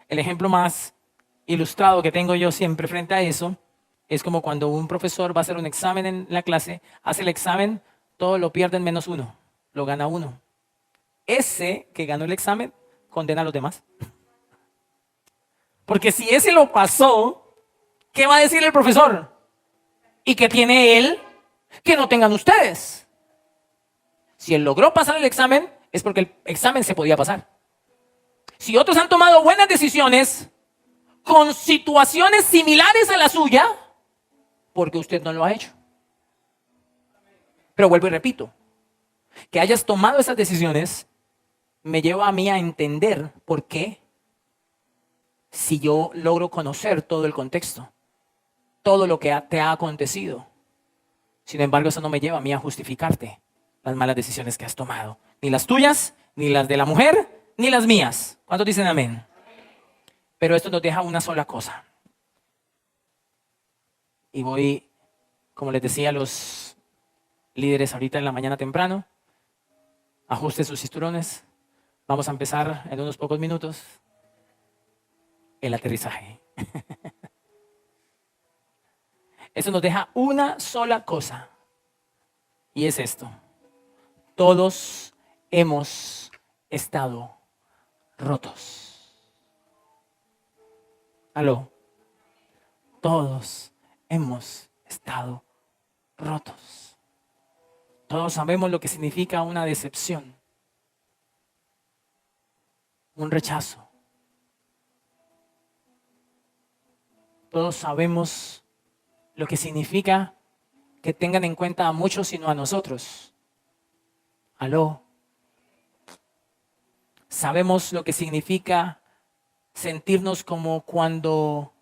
El ejemplo más ilustrado que tengo yo siempre frente a eso es como cuando un profesor va a hacer un examen en la clase, hace el examen, todo lo pierden menos uno, lo gana uno. Ese que ganó el examen condena a los demás. Porque si ese lo pasó, ¿qué va a decir el profesor? ¿Y qué tiene él que no tengan ustedes? Si él logró pasar el examen, es porque el examen se podía pasar. Si otros han tomado buenas decisiones con situaciones similares a la suya, porque usted no lo ha hecho. Pero vuelvo y repito, que hayas tomado esas decisiones me lleva a mí a entender por qué, si yo logro conocer todo el contexto, todo lo que te ha acontecido. Sin embargo, eso no me lleva a mí a justificarte las malas decisiones que has tomado. Ni las tuyas, ni las de la mujer, ni las mías. ¿Cuántos dicen amén? Pero esto nos deja una sola cosa. Y voy, como les decía a los líderes ahorita en la mañana temprano, ajusten sus cinturones. Vamos a empezar en unos pocos minutos el aterrizaje. Eso nos deja una sola cosa. Y es esto. Todos hemos estado rotos. ¿Aló? Todos hemos estado rotos. Todos sabemos lo que significa una decepción, un rechazo. Todos sabemos lo que significa que tengan en cuenta a muchos y no a nosotros. ¿Aló? Sabemos lo que significa sentirnos como cuando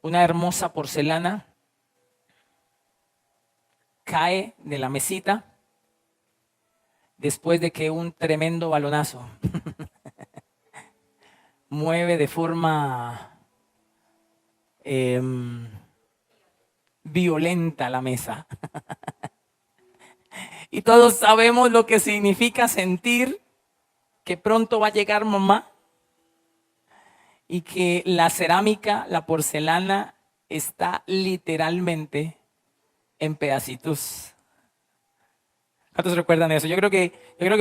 una hermosa porcelana cae de la mesita después de que un tremendo balonazo mueve de forma violenta la mesa. Y todos sabemos lo que significa sentir que pronto va a llegar mamá y que la cerámica, la porcelana, está literalmente en pedacitos. ¿Cuántos recuerdan eso? Yo creo que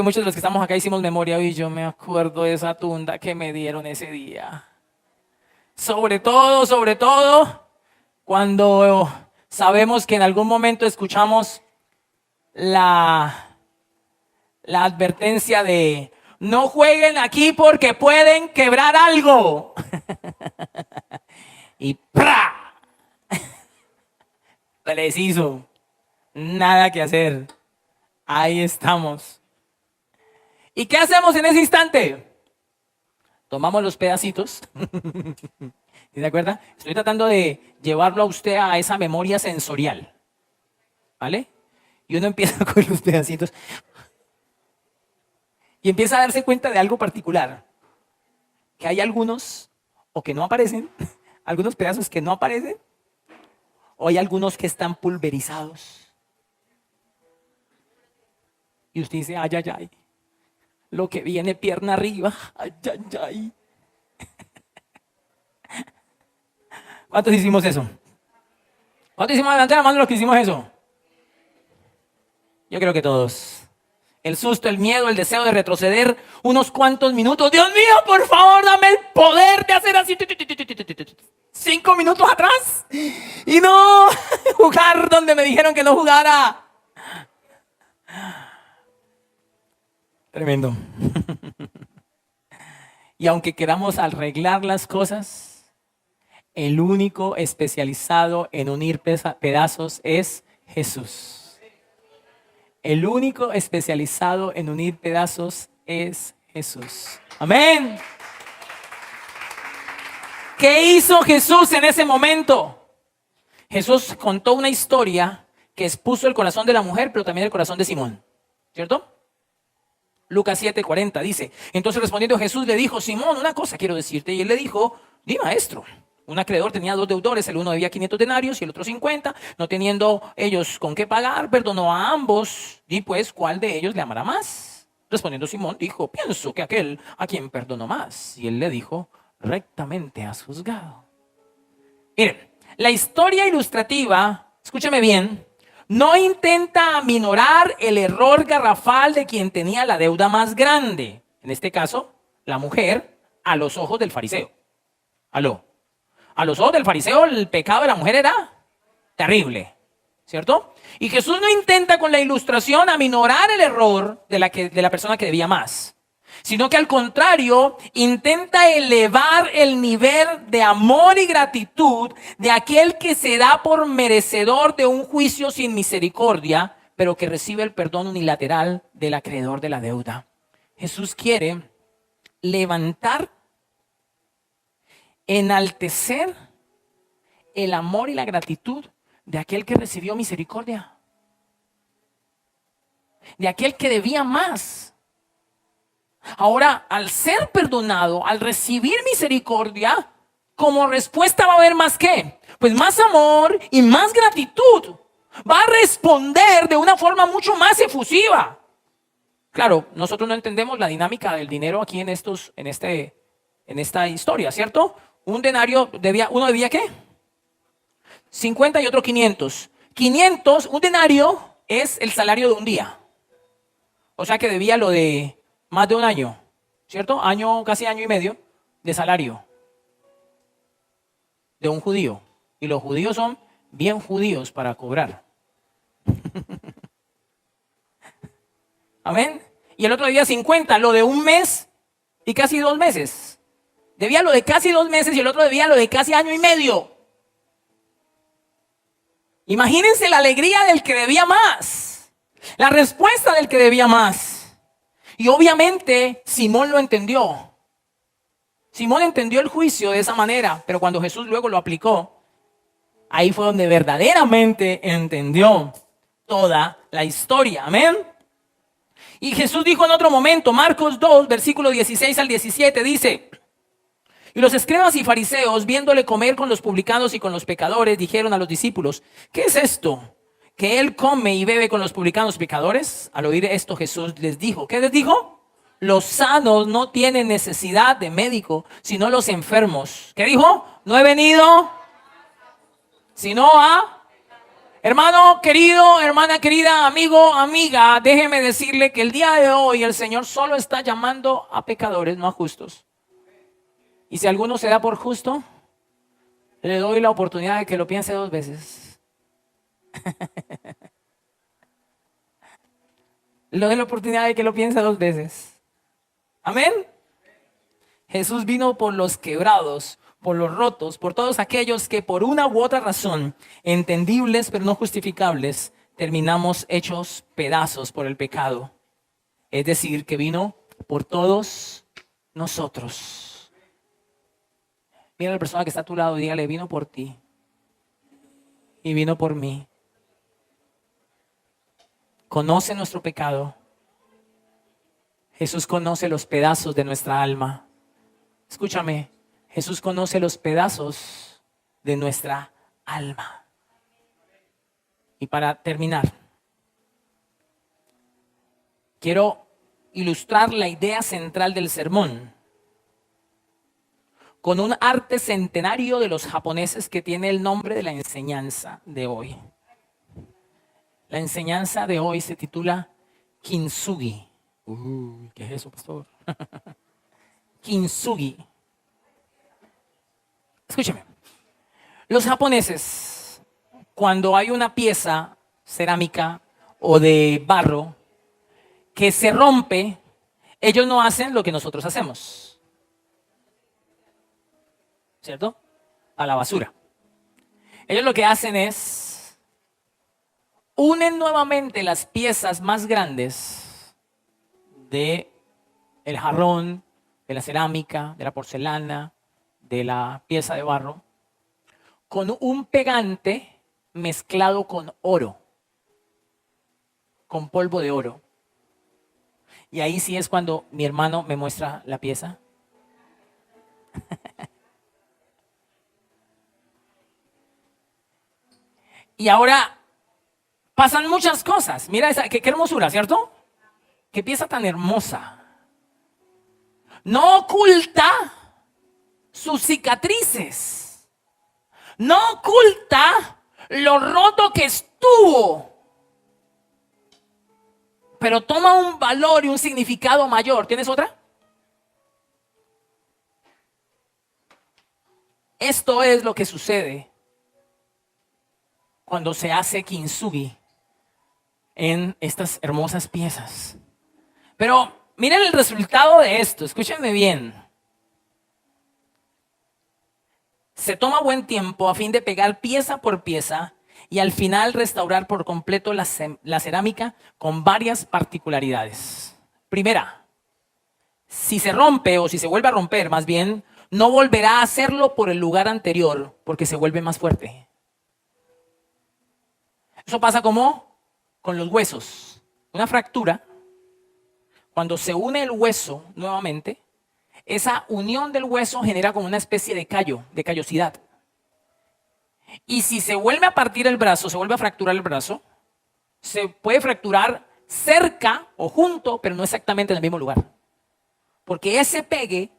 muchos de los que estamos acá hicimos memoria y yo me acuerdo de esa tunda que me dieron ese día. Sobre todo, cuando sabemos que en algún momento escuchamos la advertencia de no jueguen aquí porque pueden quebrar algo. Y ¡pra! Preciso. Nada que hacer. Ahí estamos. ¿Y qué hacemos en ese instante? Tomamos los pedacitos. ¿Sí se acuerda? Estoy tratando de llevarlo a usted a esa memoria sensorial. ¿Vale? Y uno empieza con los pedacitos. Y empieza a darse cuenta de algo particular. Que hay algunos, o que no aparecen, algunos pedazos que no aparecen, o hay algunos que están pulverizados. Y usted dice, ay, ay, ay. Lo que viene pierna arriba, ay, ay, ay. ¿Cuántos hicimos eso? ¿Cuántos hicimos? Levanten la mano los que hicimos eso. Yo creo que todos. El susto, el miedo, el deseo de retroceder unos cuantos minutos. Dios mío, por favor, dame el poder de hacer así 5 minutos atrás y no jugar donde me dijeron que no jugara. Tremendo. Y aunque queramos arreglar las cosas, el único especializado en unir pedazos es Jesús. El único especializado en unir pedazos es Jesús. Amén. ¿Qué hizo Jesús en ese momento? Jesús contó una historia que expuso el corazón de la mujer, pero también el corazón de Simón. ¿Cierto? Lucas 7:40 dice: entonces respondiendo Jesús le dijo: Simón, una cosa quiero decirte. Y él le dijo: di, maestro. Un acreedor tenía 2 deudores, el uno debía 500 denarios y el otro 50. No teniendo ellos con qué pagar, perdonó a ambos. Di pues, ¿cuál de ellos le amará más? Respondiendo Simón dijo: pienso que aquel a quien perdonó más. Y él le dijo: rectamente has juzgado. Miren, la historia ilustrativa, escúchame bien, no intenta aminorar el error garrafal de quien tenía la deuda más grande. En este caso, la mujer, a los ojos del fariseo. ¿Aló? A los ojos del fariseo el pecado de la mujer era terrible, ¿cierto? Y Jesús no intenta con la ilustración aminorar el error de la persona que debía más, sino que al contrario intenta elevar el nivel de amor y gratitud de aquel que se da por merecedor de un juicio sin misericordia, pero que recibe el perdón unilateral del acreedor de la deuda. Jesús quiere levantar, enaltecer el amor y la gratitud de aquel que recibió misericordia, de aquel que debía más. Ahora, al ser perdonado, al recibir misericordia, como respuesta va a haber más ¿qué? Pues más amor y más gratitud. Va a responder de una forma mucho más efusiva. Claro, nosotros no entendemos la dinámica del dinero aquí en esta historia, ¿cierto? Un denario uno debía ¿qué? 50 y otro 500. 500, un denario es el salario de un día. O sea que debía lo de más de un año, ¿cierto? Casi año y medio de salario de un judío. Y los judíos son bien judíos para cobrar. Amén. Y el otro debía 50, lo de un mes y casi 2 meses. Debía lo de casi 2 meses y el otro debía lo de casi año y medio. Imagínense la alegría del que debía más, la respuesta del que debía más. Y obviamente Simón lo entendió. Simón entendió el juicio de esa manera, pero cuando Jesús luego lo aplicó, ahí fue donde verdaderamente entendió toda la historia. Amén. Y Jesús dijo en otro momento, Marcos 2, versículo 16 al 17, dice: y los escribas y fariseos, viéndole comer con los publicanos y con los pecadores, dijeron a los discípulos: ¿qué es esto? ¿Que él come y bebe con los publicanos y pecadores? Al oír esto Jesús les dijo, ¿qué les dijo? Los sanos no tienen necesidad de médico, sino los enfermos. ¿Qué dijo? No he venido sino a... Hermano querido, hermana querida, amigo, amiga, déjeme decirle que el día de hoy el Señor solo está llamando a pecadores, no a justos. Y si alguno se da por justo, le doy la oportunidad de que lo piense 2 veces. Le doy la oportunidad de que lo piense 2 veces. Amén. Jesús vino por los quebrados, por los rotos, por todos aquellos que por una u otra razón, entendibles pero no justificables, terminamos hechos pedazos por el pecado. Es decir, que vino por todos nosotros. Mira a la persona que está a tu lado y dígale: vino por ti y vino por mí. Conoce nuestro pecado. Jesús conoce los pedazos de nuestra alma. Escúchame, Jesús conoce los pedazos de nuestra alma. Y para terminar, quiero ilustrar la idea central del sermón con un arte centenario de los japoneses que tiene el nombre de la enseñanza de hoy. La enseñanza de hoy se titula Kintsugi. ¿Qué es eso, pastor? Kintsugi. Escúcheme. Los japoneses, cuando hay una pieza cerámica o de barro que se rompe, ellos no hacen lo que nosotros hacemos. ¿cierto? A la basura. Ellos lo que hacen es, unen nuevamente las piezas más grandes de el jarrón, de la cerámica, de la porcelana, de la pieza de barro, con un pegante mezclado con oro, con polvo de oro. Y ahí sí es cuando mi hermano me muestra la pieza. Y ahora pasan muchas cosas. Mira esa, qué hermosura, ¿cierto? Qué pieza tan hermosa. No oculta sus cicatrices. No oculta lo roto que estuvo. Pero toma un valor y un significado mayor. ¿Tienes otra? Esto es lo que sucede cuando se hace kintsugi en estas hermosas piezas. Pero miren el resultado de esto, escúchenme bien. Se toma buen tiempo a fin de pegar pieza por pieza y al final restaurar por completo la cerámica con varias particularidades. Primera, si se rompe o si se vuelve a romper, más bien, no volverá a hacerlo por el lugar anterior porque se vuelve más fuerte. Eso pasa como con los huesos. Una fractura, cuando se une el hueso nuevamente, esa unión del hueso genera como una especie de callo, de callosidad. Y si se vuelve a partir el brazo, se vuelve a fracturar el brazo, se puede fracturar cerca o junto, pero no exactamente en el mismo lugar. Porque ese pegue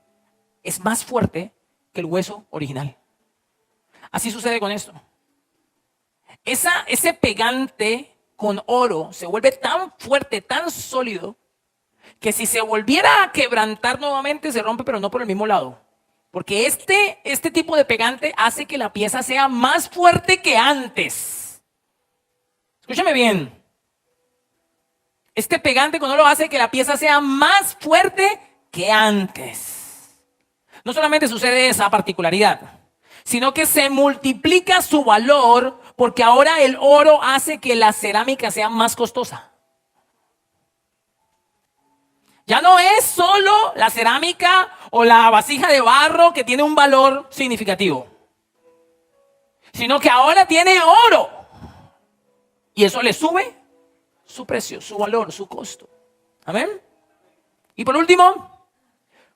es más fuerte que el hueso original. Así sucede con esto. Ese pegante con oro se vuelve tan fuerte, tan sólido, que si se volviera a quebrantar nuevamente se rompe, pero no por el mismo lado. Porque este tipo de pegante hace que la pieza sea más fuerte que antes. Escúchame bien. Este pegante con oro hace que la pieza sea más fuerte que antes. No solamente sucede esa particularidad, sino que se multiplica su valor porque ahora el oro hace que la cerámica sea más costosa. Ya no es solo la cerámica o la vasija de barro que tiene un valor significativo, sino que ahora tiene oro. Y eso le sube su precio, su valor, su costo. Amén. Y por último,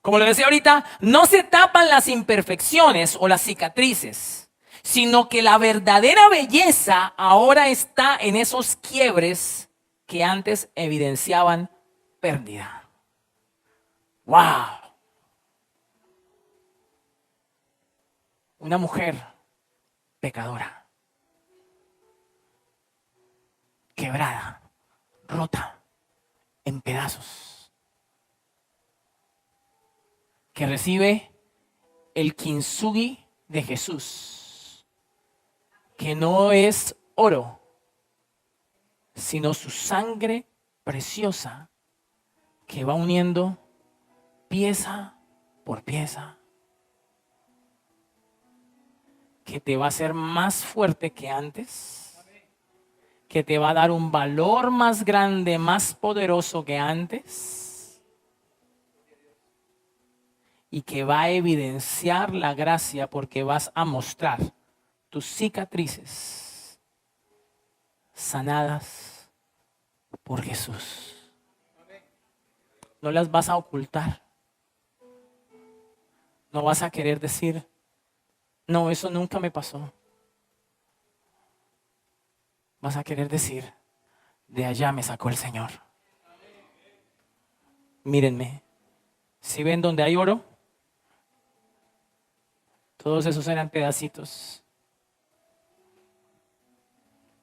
como le decía ahorita, no se tapan las imperfecciones o las cicatrices, sino que la verdadera belleza ahora está en esos quiebres que antes evidenciaban pérdida. ¡Wow! Una mujer pecadora, quebrada, rota, en pedazos, que recibe el kintsugi de Jesús, que no es oro, sino su sangre preciosa que va uniendo pieza por pieza, que te va a hacer más fuerte que antes, que te va a dar un valor más grande, más poderoso que antes, y que va a evidenciar la gracia porque vas a mostrar tus cicatrices sanadas por Jesús. No las vas a ocultar. No vas a querer decir, no, eso nunca me pasó. Vas a querer decir, de allá me sacó el Señor. Mírenme, si ven donde hay oro, todos esos eran pedacitos.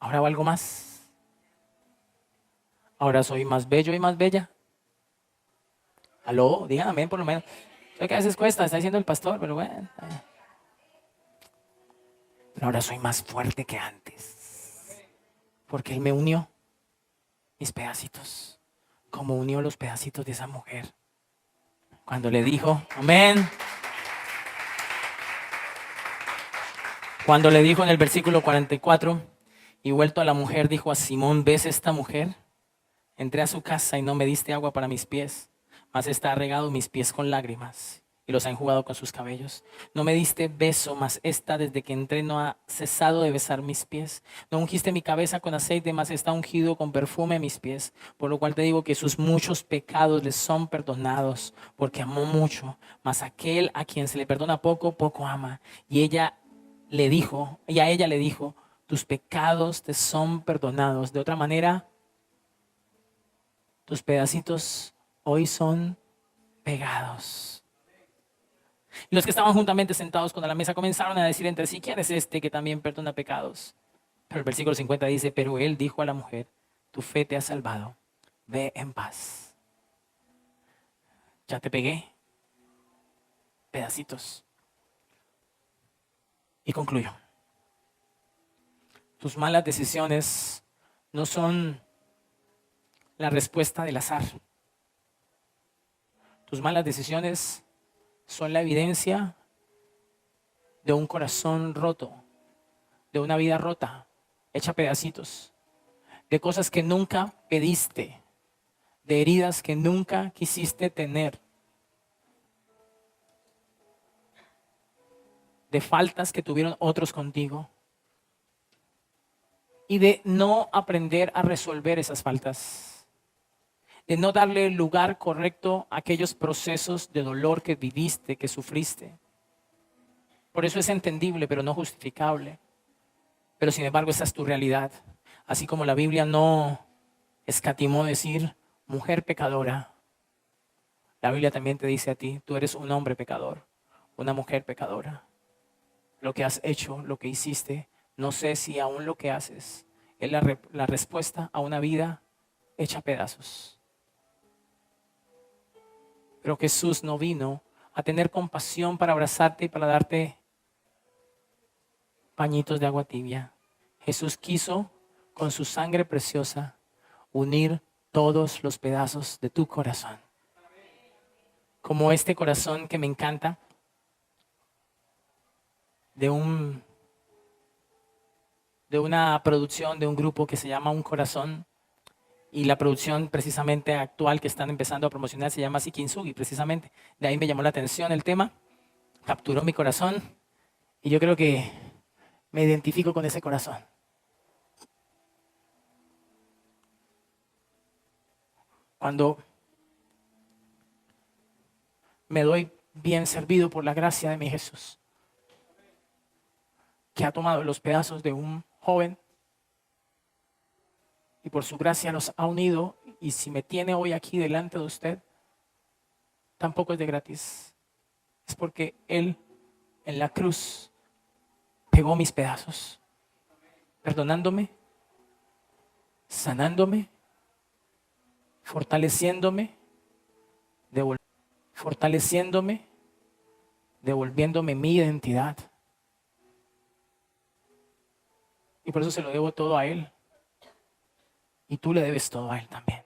Ahora valgo más. Ahora soy más bello y más bella. Aló, digan amén por lo menos. Sé que a veces cuesta, está diciendo el pastor, pero bueno. Pero ahora soy más fuerte que antes. Porque Él me unió mis pedacitos, como unió los pedacitos de esa mujer. Cuando le dijo, amén. Cuando le dijo en el versículo 44, y vuelto a la mujer, dijo a Simón, ¿ves esta mujer? Entré a su casa y no me diste agua para mis pies, mas ésta ha regado mis pies con lágrimas y los ha enjugado con sus cabellos. No me diste beso, mas esta desde que entré no ha cesado de besar mis pies. No ungiste mi cabeza con aceite, mas está ungido con perfume mis pies. Por lo cual te digo que sus muchos pecados les son perdonados, porque amó mucho. Mas aquel a quien se le perdona poco, poco ama. Y a ella le dijo, tus pecados te son perdonados. De otra manera, tus pedacitos hoy son pegados. Y los que estaban juntamente sentados con la mesa comenzaron a decir entre sí, ¿quién es este que también perdona pecados? Pero el versículo 50 dice, pero él dijo a la mujer, tu fe te ha salvado, ve en paz. Ya te pegué pedacitos. Y concluyo. Tus malas decisiones no son la respuesta del azar. Tus malas decisiones son la evidencia de un corazón roto, de una vida rota, hecha pedacitos, de cosas que nunca pediste, de heridas que nunca quisiste tener, de faltas que tuvieron otros contigo y de no aprender a resolver esas faltas, de no darle el lugar correcto a aquellos procesos de dolor que viviste, que sufriste. Por eso es entendible, pero no justificable. Pero sin embargo, esa es tu realidad. Así como la Biblia no escatimó decir mujer pecadora, la Biblia también te dice a ti, tú eres un hombre pecador, una mujer pecadora. Lo que has hecho, lo que hiciste, no sé si aún lo que haces es la respuesta a una vida hecha pedazos. Pero Jesús no vino a tener compasión para abrazarte y para darte pañitos de agua tibia. Jesús quiso, con su sangre preciosa, unir todos los pedazos de tu corazón. Como este corazón que me encanta, de una producción de un grupo que se llama Un Corazón. Y la producción precisamente actual que están empezando a promocionar se llama Sikinsugi, precisamente. De ahí me llamó la atención el tema, capturó mi corazón y yo creo que me identifico con ese corazón. Cuando me doy bien servido por la gracia de mi Jesús, que ha tomado los pedazos de un joven y por su gracia los ha unido, y si me tiene hoy aquí delante de usted, tampoco es de gratis. Es porque Él en la cruz pegó mis pedazos, perdonándome, sanándome, fortaleciéndome, devolviéndome mi identidad. Y por eso se lo debo todo a Él. Y tú le debes todo a Él también.